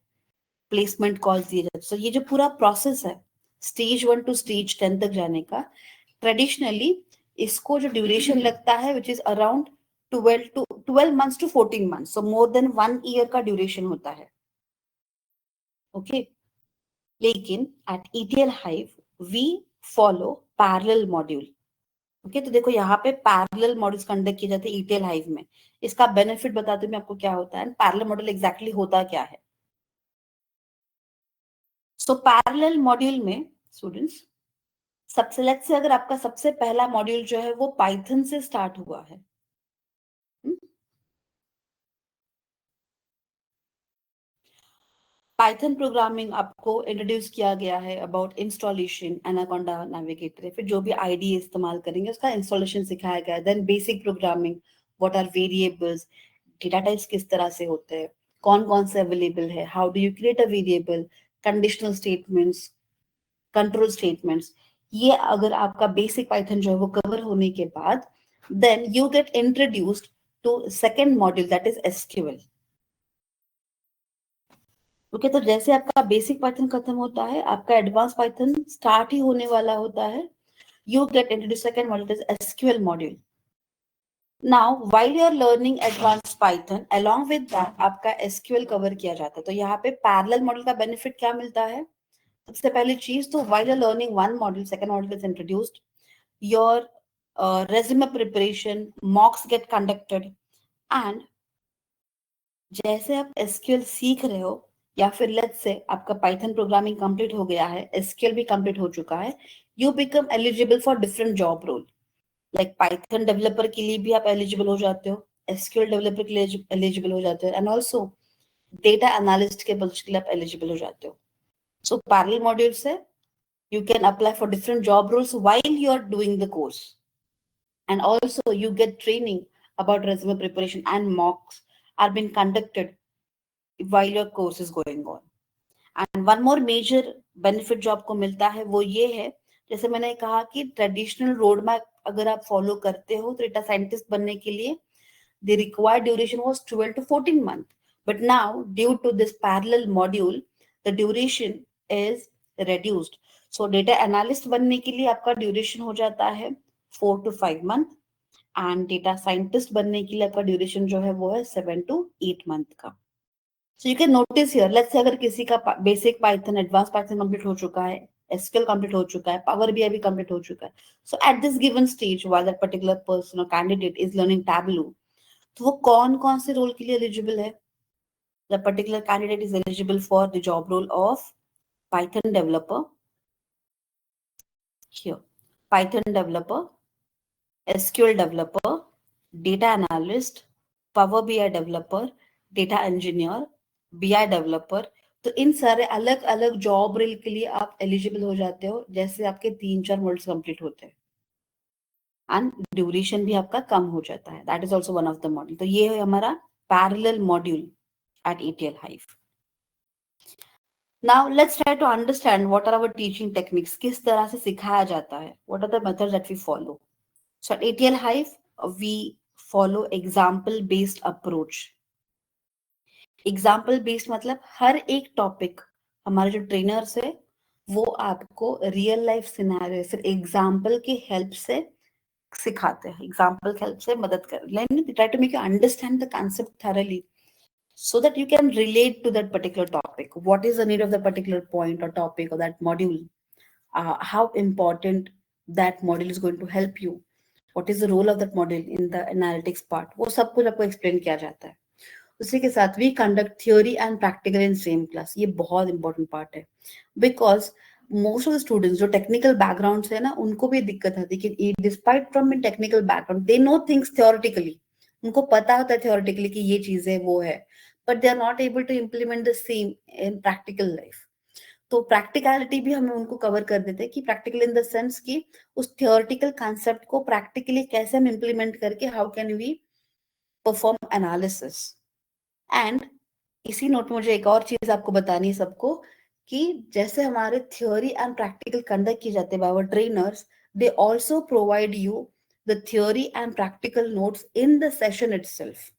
प्लेसमेंट कॉल्स दिए जाते हैं. सो ये जो पूरा प्रोसेस है स्टेज 1 टू स्टेज 10 तक जाने का, ट्रेडिशनली इसको जो ड्यूरेशन लगता है which is around 12 months to 14 months, so more than 1 year का ड्यूरेशन होता है. ओके लेकिन at ETL Hive we follow parallel module. Okay तो देखो यहाँ पे पैरेलल मॉड्यूल्स कंडक्ट किए जाते हैं ईटीएल हाइव में. इसका बेनिफिट बताती हूँ मैं आपको क्या होता है, पैरेलल मॉड्यूल एग्जैक्टली होता क्या है. सो पैरेलल मॉड्यूल में स्टूडेंट्स सबसे लेट्स से अगर आपका सबसे पहला मॉड्यूल जो है वो पाइथन से स्टार्ट हुआ है. पाइथन प्रोग्रामिंग आपको इंट्रोड्यूस किया गया है अबाउट इंस्टॉलेशन एनाकोंडा नेविगेटर, फिर जो भी आईडी इस्तेमाल करेंगे उसका इंस्टॉलेशन सिखाया गया. Then basic programming, what are variables, data types किस तरह से होते हैं, कौन कौन से अवेलेबल है, how do you create a variable, conditional statements, control statements. ये अगर आपका बेसिक पाइथन जो है वो कवर होने के बाद then you get introduced to second module that is SQL. Okay तो जैसे आपका बेसिक पाइथन खत्म होता है आपका एडवांस पाइथन स्टार्ट ही होने वाला होता है. You get introduce second module is SQL module. Now while you are learning advance Python along with that आपका एसक्यूएल कवर किया जाता है. तो यहाँ पे पैरेलल मॉड्यूल का बेनिफिट क्या मिलता है, सबसे पहली चीज तो while you are learning one module second module is introduced, your resume preparation, mocks get conducted, and जैसे आप एसक्यूएल सीख रहे हो या फिर लेट्स से आपका पाइथन प्रोग्रामिंग कंप्लीट हो गया है, एसक्यूएल भी कंप्लीट हो चुका है, you become eligible for different job role. Like Python developer के लिए भी आप एलिजिबल हो जाते हो, एसक्यूएल डेवलपर के लिए एलिजिबल हो जाते हो, एंड ऑल्सो डेटा एनालिस्ट के पोस्ट के लिए आप एलिजिबल हो जाते हो. सो पैरेलल मॉड्यूल से you can apply for different job roles while you are doing the course, and also you get training about resume preparation and mocks are being conducted while your course is going on. And one more major benefit जो आपको मिलता है वो ये है, जैसे मैंने कहा कि ट्रेडिशनल रोड मैप अगर आप फॉलो करते हो तो डेटा साइंटिस्ट बनने के लिए the required duration was 12 to 14 months, but now due to this parallel module the duration is reduced. So data analyst बनने के लिए आपका ड्यूरेशन हो जाता है 4 to 5 month, and data scientist बनने के लिए आपका ड्यूरेशन जो है वो है 7 to 8 मंथ का. So you can notice here, let's say अगर किसी का basic Python advance Python complete हो चुका है, एसक्यूएल कंप्लीट हो चुका है, पावर बीआई भी कंप्लीट हो चुका है, so at this given stage while that particular person और कैंडिडेट इज लर्निंग टैबलू, तो वो कौन कौन से रोल के लिए एलिजिबल है. The particular candidate is eligible for the job role of Python developer, here Python developer, SQL developer, data analyst, Power BI developer, data engineer, BI developer. तो इन सारे अलग अलग जॉब रोल के लिए आप एलिजिबल हो जाते हो जैसे आपके 3-4 मॉड्यूल्स कंप्लीट होते हैं, एंड ड्यूरेशन भी आपका कम हो जाता है. That is also one of the module. तो ये है हमारा parallel module at ETL Hive. Now let's try to understand what are our teaching techniques. किस तरह से सिखाया जाता है, what are the methods that we follow. So at ATL Hive, we follow example based approach. Example based मतलब हर एक topic हमारे जो ट्रेनर्स है वो आपको रियल लाइफ सिनेरियो फिर एग्जाम्पल की हेल्प से सिखाते हैं, एग्जाम्पल की हेल्प से मदद कर. Let try to make you understand the concept thoroughly so that you can relate to that particular topic. What is the need of the particular point or topic or that module? How important that module is going to help you? What is the role of that module in the analytics part? वो सब कुछ आपको explain किया जाता है. उसी के साथ we conduct theory and practical in same class. ये बहुत important part है because most of the students जो technical background से है ना उनको भी दिक्कत आती है कि despite from a technical background they know things theoretically. उनको पता होता है theoretically कि ये चीजें वो है, but they are not able to implement the same in practical life. तो प्रैक्टिकलिटी भी हमें उनको कवर कर देते हैं कि प्रैक्टिकल इन द सेंस कि उस थियोरेटिकल कॉन्सेप्ट को प्रैक्टिकली कैसे हम इम्प्लीमेंट करके how can we perform analysis. And इसी नोट में मुझे एक और चीज आपको बतानी है सबको कि जैसे हमारे थ्योरी एंड प्रैक्टिकल कंडक्ट किए जाते हैं by our trainers, they also provide you the theory and practical notes in the session itself.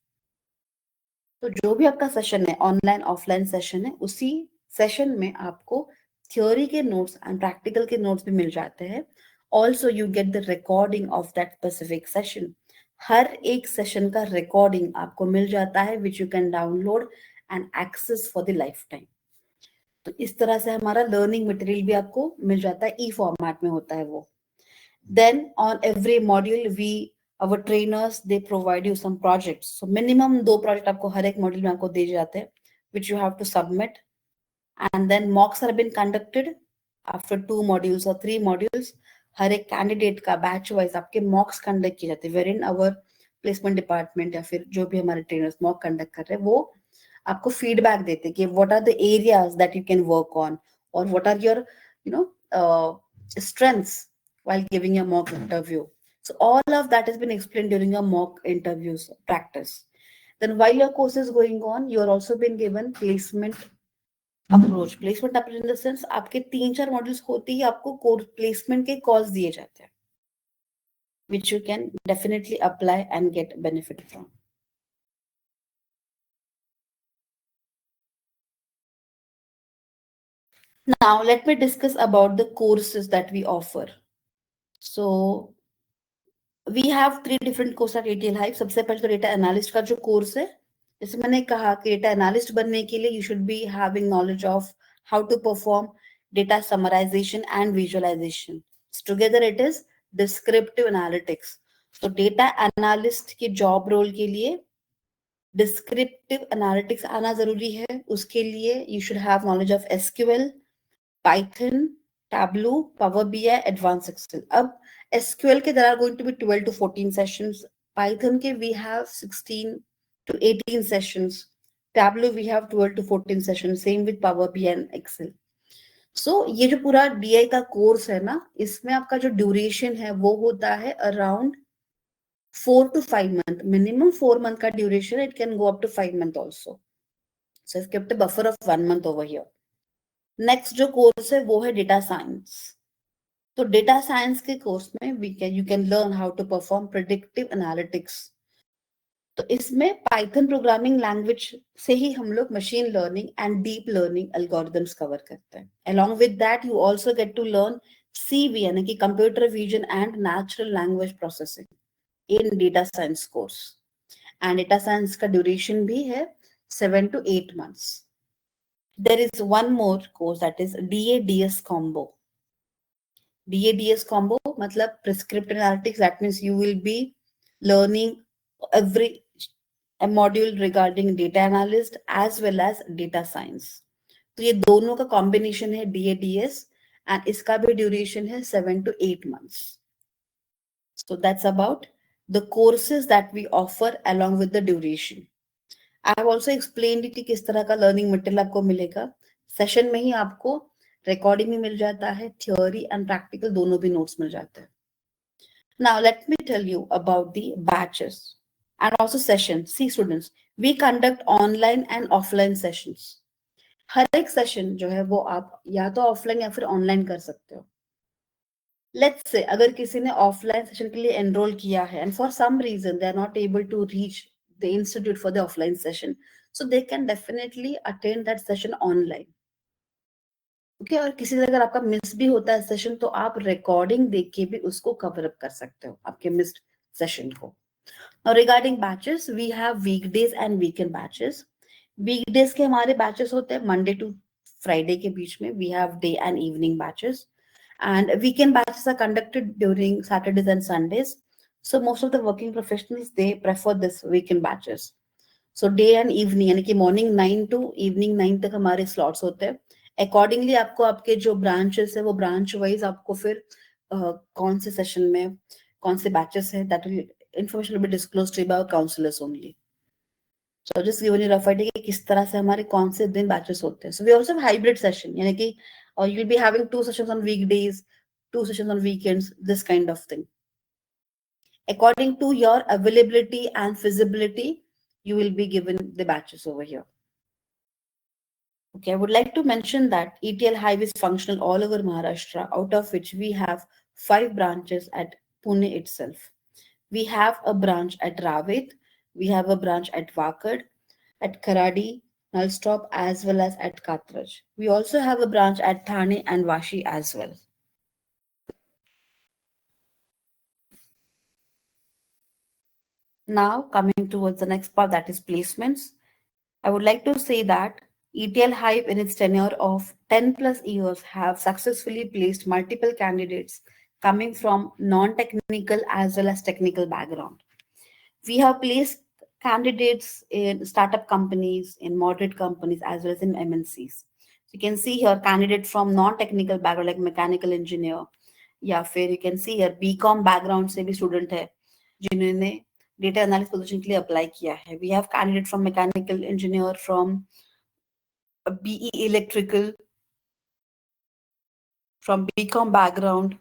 तो जो भी आपका सेशन है, ऑनलाइन ऑफलाइन सेशन है, उसी सेशन में आपको थ्योरी के नोट्स एंड प्रैक्टिकल के नोट्स भी मिल जाते हैं। Also you get the recording of that specific session. हर एक सेशन का रिकॉर्डिंग आपको मिल जाता है which you can download and access for the lifetime. तो इस तरह से हमारा लर्निंग मटेरियल भी आपको मिल जाता है, ई फॉर्मेट में होता है वो। Then on every module we our trainers they provide you some projects. So minimum 2 project आपको हर एक मॉड्यूल में आपको दिए जाते हैं which you have to submit, and then mocks are been conducted after 2 modules or 3 modules. हर एक candidate का batch wise आपके मॉक्स कंडक्ट किए जाते हैं where in our placement department या फिर जो भी हमारे ट्रेनर्स मॉक कंडक्ट कर रहे हैं वो आपको फीडबैक देते हैं कि what are the areas that you can work on और what are your you know strengths while giving a mock interview. So all of that has been explained during a mock interviews practice. Then while your course is going on, you are also been given placement approach. Placement approach in the sense आपके 3-4 modules होते ही आपको course placement के calls दिए जाते हैं which you can definitely apply and get benefit from. Now let me discuss about the courses that we offer. So we have 3 different courses at ATL Hype. सबसे पहले तो data analyst का जो course है, जैसे मैंने कहा कि डेटा एनालिस्ट बनने के लिए you should be having knowledge of how to perform data summarization and visualization. Together it is descriptive analytics. तो डेटा एनालिस्ट की जॉब रोल के लिए डिस्क्रिप्टिव एनालिटिक्स आना जरूरी है. उसके लिए you should have knowledge of SQL, Python, Tableau, Power BI, Advanced Excel. अब SQL के there are going to be 12 to 14 sessions. Python के we have 16 to 18 sessions. Tableau we have 12 to 14 sessions. Same with Power BI and Excel. So ये जो पूरा DI का course है ना, इसमें आपका जो ड्यूरेशन है वो होता है around 4 to 5 month. Minimum 4 month का duration. It can go up to 5 month also. So I've kept a buffer of 1 month over here. Next जो कोर्स है वो है डेटा साइंस. तो डेटा साइंस के कोर्स में you can learn how to perform predictive analytics. तो इसमें Python programming language से ही हम लोग machine learning and deep learning algorithms cover करते हैं. Along with that you also get to learn CV यानी कि computer vision and natural language processing in data science course. And data science का duration भी है 7 to 8 months. There is one more course that is DA-DS combo. DA-DS combo मतलब prescriptive analytics. That means you will be learning every a module regarding data analyst as well as data science. तो ये दोनों का combination है DA-DS and इसका भी duration है 7 to 8 months. So that's about the courses that we offer along with the duration. I have also explained कि किस तरह का लर्निंग मटेरियल आपको मिलेगा. सेशन में ही आपको रिकॉर्डिंग भी मिल जाता है, थ्योरी एंड प्रैक्टिकल दोनों भी नोट्स मिल जाते हैं. Now let me tell you about the batches and also session. See students, we conduct online and offline sessions. हर एक सेशन जो है वो आप या तो ऑफलाइन या फिर ऑनलाइन कर सकते हो. लेट्स से अगर किसी ने ऑफलाइन सेशन के लिए एनरोल किया है and for some reason they are not able to reach the institute for the offline session, so they can definitely attend that session online. Okay, और किसी तरह अगर आपका मिस भी होता है सेशन तो आप रिकॉर्डिंग देख के भी उसको कवर अप कर सकते हो आपके मिस्ड सेशन को. Now regarding batches, we have weekdays and weekend batches. Weekdays के हमारे batches होते हैं Monday to Friday के बीच में. We have day and evening batches, and weekend batches are conducted during Saturdays and Sundays. So most of the working professionals they prefer this weekend batches. So day and evening यानी कि morning 9 to evening 9 तक हमारे slots होते हैं. Accordingly आपको आपके जो branches है वो branch wise आपको फिर कौन से session में कौन से batches है that will information will be disclosed to you by our counselors only. So just given you rough idea कि किस तरह से हमारे कौन से दिन बैचेस होते हैं. So we also have hybrid session, यानी कि you'll be having 2 sessions on weekdays, 2 sessions on weekends, this kind of thing. According to your availability and feasibility, you will be given the batches over here. Okay, I would like to mention that ETL Hive is functional all over Maharashtra, out of which we have 5 branches at Pune itself. We have a branch at Ravit, we have a branch at Wakad, at Karadi, Nalstop, as well as at Katraj. We also have a branch at Thane and Vashi as well. Now, coming towards the next part, that is placements. I would like to say that ETL Hive, in its tenure of 10 plus years, have successfully placed multiple candidates coming from non-technical as well as technical background. We have placed candidates in startup companies, in moderate companies, as well as in MNCs. So you can see here candidate from non-technical background like mechanical engineer, या फिर you can see here BCom background से भी student है जिन्होंने data analyst position के लिए apply किया है. We have candidate from mechanical engineer, from BE electrical, from BCom background,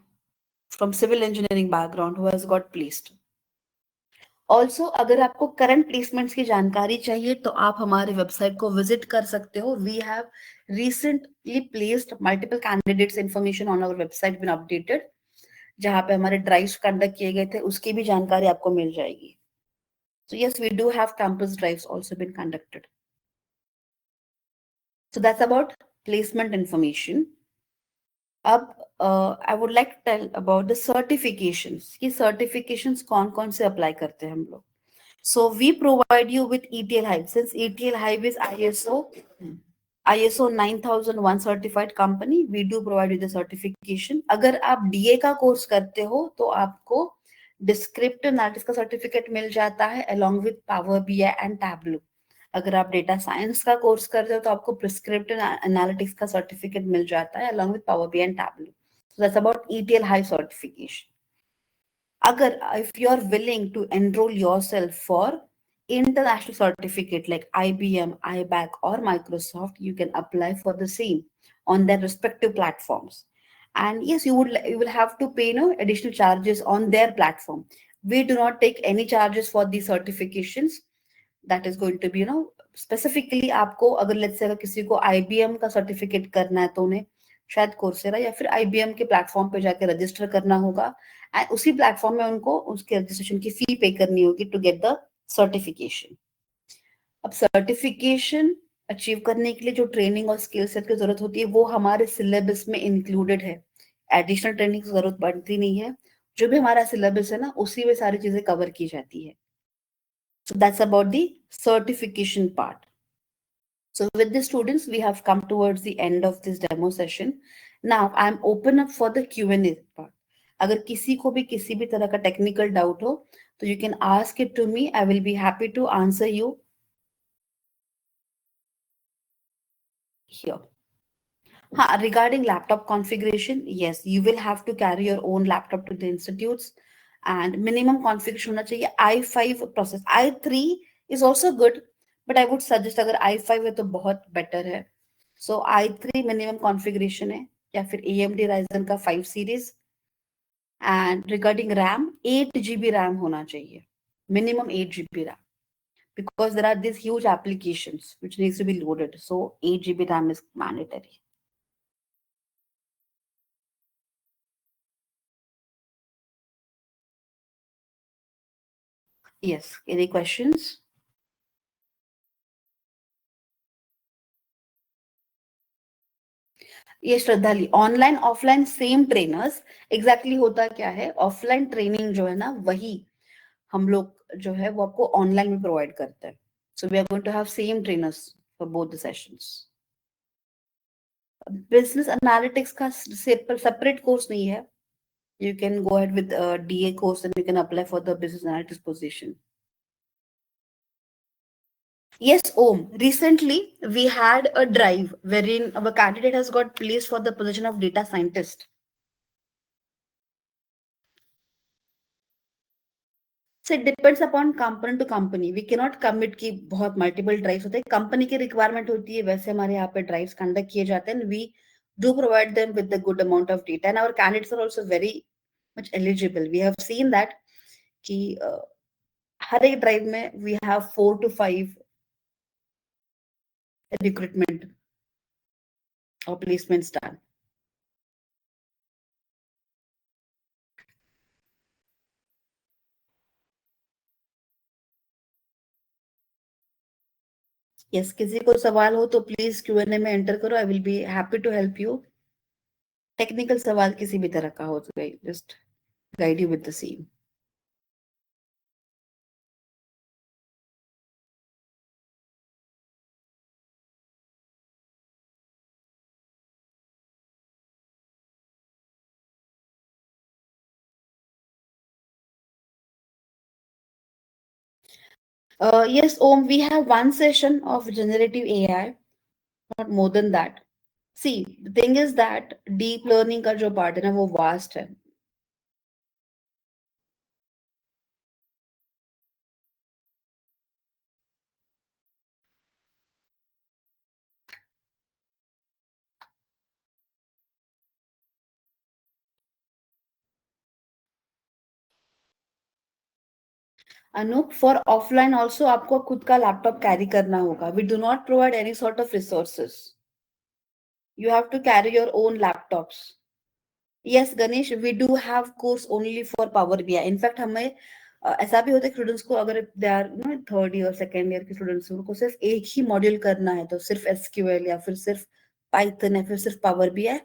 from civil engineering background who has got placed. Also अगर आपको करंट प्लेसमेंट्स की जानकारी चाहिए तो आप हमारे वेबसाइट को विजिट कर सकते हो. We have recently placed multiple candidates information on our website been updated, जहां पे हमारे ड्राइव्स कंडक्ट किए गए थे उसकी भी जानकारी आपको मिल जाएगी. So yes, we do have campus drives also been conducted. So that's about placement information. अब I would like to tell about the certifications. ये सर्टिफिकेशंस कौन कौन से अप्लाई करते हैं हम लोग. So we provide you with ETL Hive. Since ETL Hive is ISO 9001 certified company, we do provide you the certification. अगर आप DA का कोर्स करते हो तो आपको डिस्क्रिप्टिव एनालिटिक्स का सर्टिफिकेट मिल जाता है along with Power BI and Tableau. अगर आप डेटा साइंस का कोर्स करते हो तो आपको प्रिस्क्रिप्टिव एनालिटिक्स का सर्टिफिकेट मिल जाता है along with Power BI and Tableau. So that's about ETL Hive certification. Agar if you are willing to enroll yourself for international certificate like IBM, IBAC, or Microsoft, you can apply for the same on their respective platforms. And yes, you will have to pay additional charges on their platform. We do not take any charges for these certifications. That is going to be specifically आपको अगर let's say अगर किसी को IBM का certificate करना है तो उन्हें शायद कोर्सेरा या फिर IBM के प्लेटफॉर्म पे जाकर रजिस्टर करना होगा एंड उसी प्लेटफॉर्म में उनको उसके रजिस्ट्रेशन की फी पे करनी होगी टू गेट द सर्टिफिकेशन. अब सर्टिफिकेशन अचीव करने के लिए जो ट्रेनिंग और स्किल सेट की जरूरत होती है वो हमारे सिलेबस में इंक्लूडेड है. एडिशनल ट्रेनिंग की जरूरत पड़ती नहीं है. जो भी हमारा सिलेबस है ना उसी में सारी चीजें कवर की जाती है. So that's about the certification part. So with the students, we have come towards the end of this demo session. Now I'm open up for the Q&A part. अगर किसी को भी किसी भी तरह का टेक्निकल डाउट हो तो you can ask it to me. I will be happy to answer you here. Regarding laptop configuration, yes, you will have to carry your own laptop to the institutes and minimum configuration होना चाहिए i5 process. i3 is also good, but I would suggest अगर i5 है तो बहुत better है. So i3 minimum configuration है या फिर AMD Ryzen का 5 series. And regarding RAM, 8 GB RAM होना चाहिए, minimum 8 GB RAM, because there are these huge applications which needs to be loaded. So 8 GB RAM is mandatory. Yes, any questions? ये श्रद्धाली online offline same trainers. Exactly होता क्या है, offline training जो है ना वही हम लोग जो है वो आपको ऑनलाइन में प्रोवाइड करते हैं. So we are going to have same trainers for both the sessions. Business analytics का सेपरेट कोर्स नहीं है. You can go ahead with a DA course and you can apply for the business analytics position. Yes, Om. Recently, we had a drive wherein our candidate has got placed for the position of data scientist. So it depends upon company to company. We cannot commit कि बहुत multiple drives होते हैं. Company की requirement होती है वैसे हमारे यहाँ पे drives conduct किए जाते हैं. We do provide them with the good amount of data, and our candidates are also very much eligible. We have seen that कि हर एक drive में we have 4 to 5 recruitment or placements done. Yes, किसी को सवाल हो तो please Q&A में enter करो. I will be happy to help you. Technical सवाल किसी भी तरह का हो तो just guide you with the same. Yes, Om, we have one session of generative AI, not more than that. See, the thing is that deep learning का जो part है ना वो vast है. अनूप, for offline also आपको खुद का laptop carry करना होगा. We do not provide any sort of resources. You have to carry your own laptops. Yes, Ganesh, we do have course only for Power BI. In fact, हमें ऐसा भी होता है स्टूडेंट्स को, अगर they are no third year second year के students उनको सिर्फ एक ही मॉड्यूल करना है, तो सिर्फ एसक्यूएल या फिर सिर्फ पाइथन या फिर सिर्फ power BI,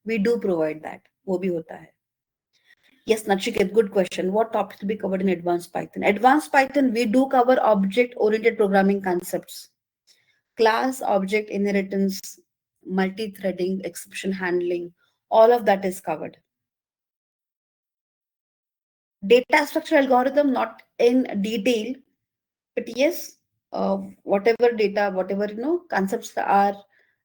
we do provide that. वो भी होता है. Yes, Nachiket, good question. What topics to be covered in advanced Python? Advanced Python, we do cover object-oriented programming concepts, class object inheritance, multi-threading, exception handling, all of that is covered. Data structure algorithm, not in detail, but yes, whatever data, whatever concepts are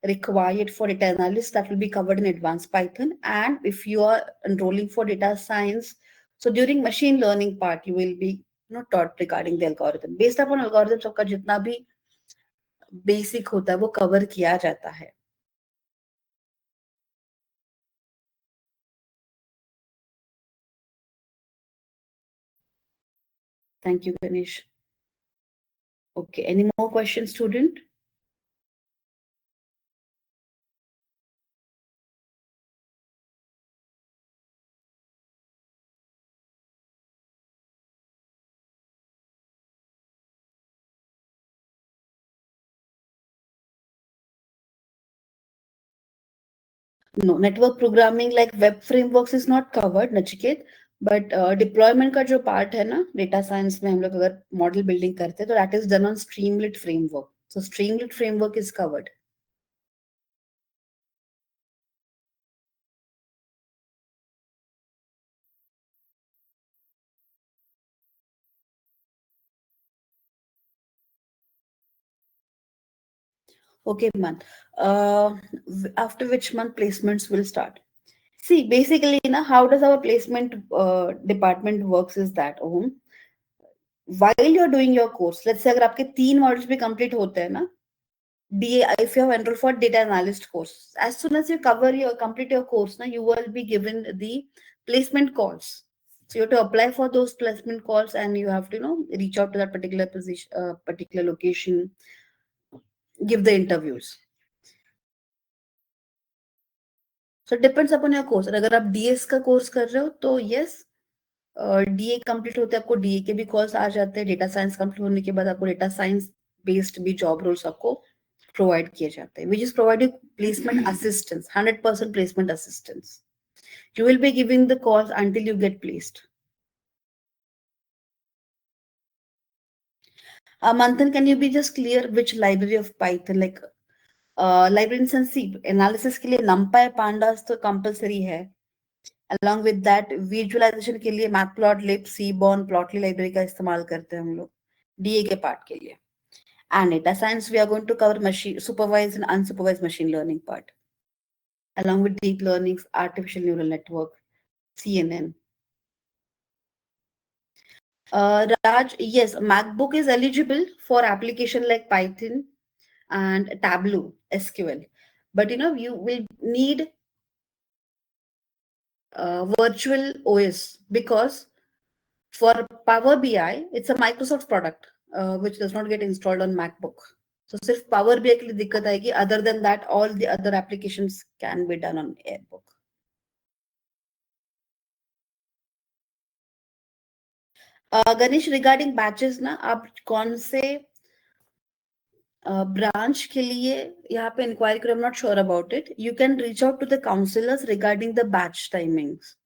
required for data analysis, that will be covered in advanced Python. And if you are enrolling for data science, so during machine learning part, you will be taught regarding the algorithm. Based upon algorithms, आपका जितना भी basic होता है वो cover किया जाता है. Thank you, Ganesh. Okay, any more questions, student? No, network programming like web frameworks is not covered, Nachiket. But deployment का जो पार्ट है ना डेटा साइंस में, हम लोग अगर मॉडल बिल्डिंग करते हैं तो that is done on Streamlit framework. So Streamlit framework is covered. Okay, month. After which month placements will start? See, basically, how does our placement department works is that, while you're doing your course, let's say अगर आपके 3 modules भी complete होते हैं ना, DA, if you have enrolled for data analyst course, as soon as you complete your course, now you will be given the placement calls. So you have to apply for those placement calls, and you have to reach out to that particular position, particular location, give the interviews. So it depends upon your course. अगर आप DS का course कर रहे हो तो yes, DA complete होते आपको DA के भी कॉल्स आ जाते हैं. डेटा साइंस कंप्लीट होने के बाद आपको डेटा साइंस बेस्ड भी जॉब रोल्स आपको प्रोवाइड किए जाते हैं, which is providing placement assistance, 100% placement assistance. You will be giving the calls until you get placed. Manthan, can you be just clear which library of Python, like library in sense, analysis के लिए NumPy pandas तो compulsory है. Along with that, visualization के लिए matplotlib, seaborn, plotly library का इस्तेमाल करते हैं हम लोग DA के part के लिए. And data science, we are going to cover machine supervised and unsupervised machine learning part, along with deep learning, artificial neural network, CNN. Raj, yes, MacBook is eligible for application like Python and Tableau SQL, but you will need virtual OS because for Power BI, it's a Microsoft product which does not get installed on MacBook. So सिर्फ Power BI के लिए दिक्कत आएगी. Other than that, all the other applications can be done on AirBook. Ganesh regarding batches ना आप कौन से branch के लिए यहाँ पे इंक्वायरी करो. I am not sure about it. You can reach out to the counsellors regarding the batch timings.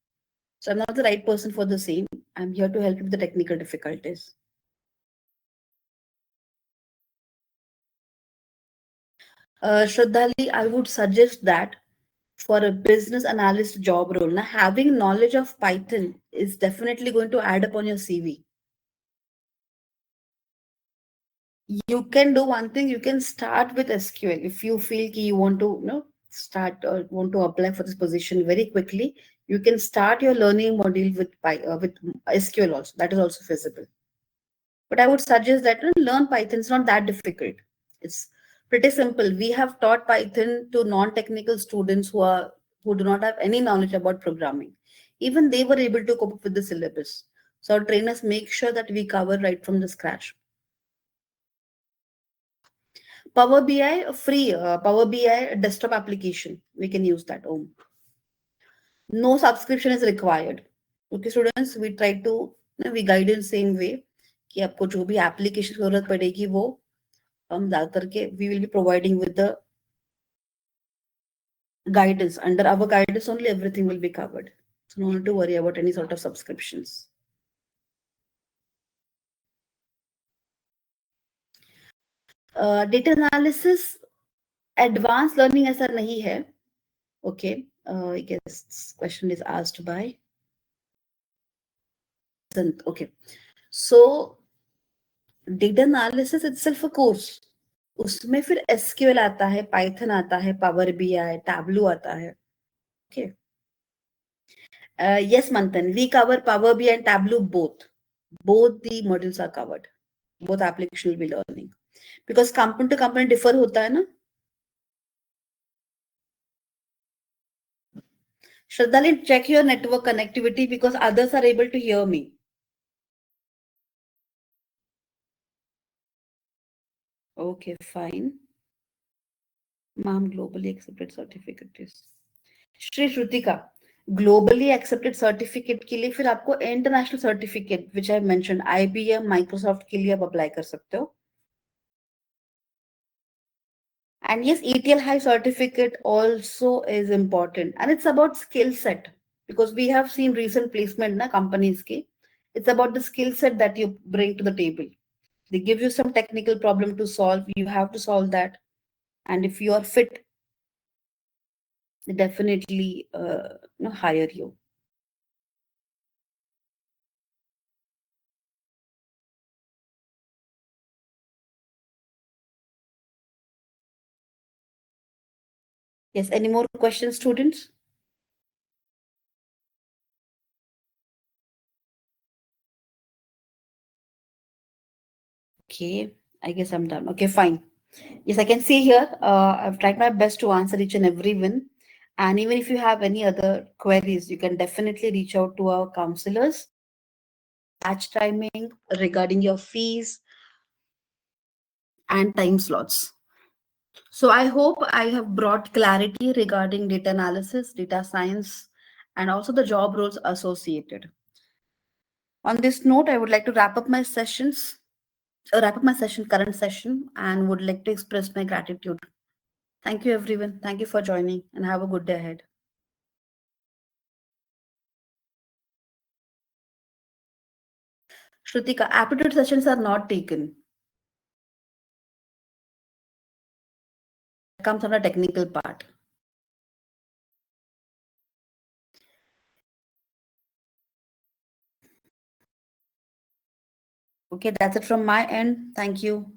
So I'm not the right person for the same. I'm here to help you with the technical difficulties. Shraddhali, I would suggest that for a business analyst job role, now having knowledge of Python is definitely going to add up on your CV. You can do one thing. You can start with SQL if you feel you want to, start or want to apply for this position very quickly. You can start your learning module with SQL also. That is also feasible. But I would suggest that learn Python. It's not that difficult. It's pretty simple. We have taught Python to non-technical students who do not have any knowledge about programming. Even they were able to cope up with the syllabus. So our trainers make sure that we cover right from the scratch. Power BI free. Power BI desktop application. We can use that. No subscription is required. Okay, students, we try to we guide in same way कि आपको जो भी application की जरूरत पड़ेगी वो हम ज्यादातर के we will be providing with the guidance. Under our guidance only everything will be covered. So no need to worry about any sort of subscriptions. Data analysis advanced learning ऐसा नहीं है. Okay, I guess this question is asked by. Okay, so data analysis itself a course. उसमें फिर SQL आता है, Python आता है, Power BI, Tableau आता है. Okay. Yes, Manthan, we cover Power BI and Tableau both. Both the modules are covered. Both application will be learning. Because company to company differ होता है ना. Shraddhali, check your network connectivity because others are able to hear me. Okay, fine. Ma'am, globally accepted certificate is. Shri Shrutika, globally accepted certificate के लिए फिर आपको international certificate which I mentioned IBM, Microsoft के लिए आप apply कर सकते हो. And yes, ETL High certificate also is important. And it's about skill set because we have seen recent placement na companies ki. It's about the skill set that you bring to the table. They give you some technical problem to solve. You have to solve that. And if you are fit, they definitely hire you. Yes, any more questions, students? Okay, I guess I'm done. Okay, fine. Yes, I can see here. I've tried my best to answer each and every one. And even if you have any other queries, you can definitely reach out to our counselors. Batch timing, regarding your fees and time slots. So I hope I have brought clarity regarding data analysis, data science, and also the job roles associated. On this note, I would like to wrap up my session, current session, and would like to express my gratitude. Thank you, everyone. Thank you for joining, and have a good day ahead. Shrutika, aptitude sessions are not taken. It comes on a technical part. Okay, that's it from my end. Thank you.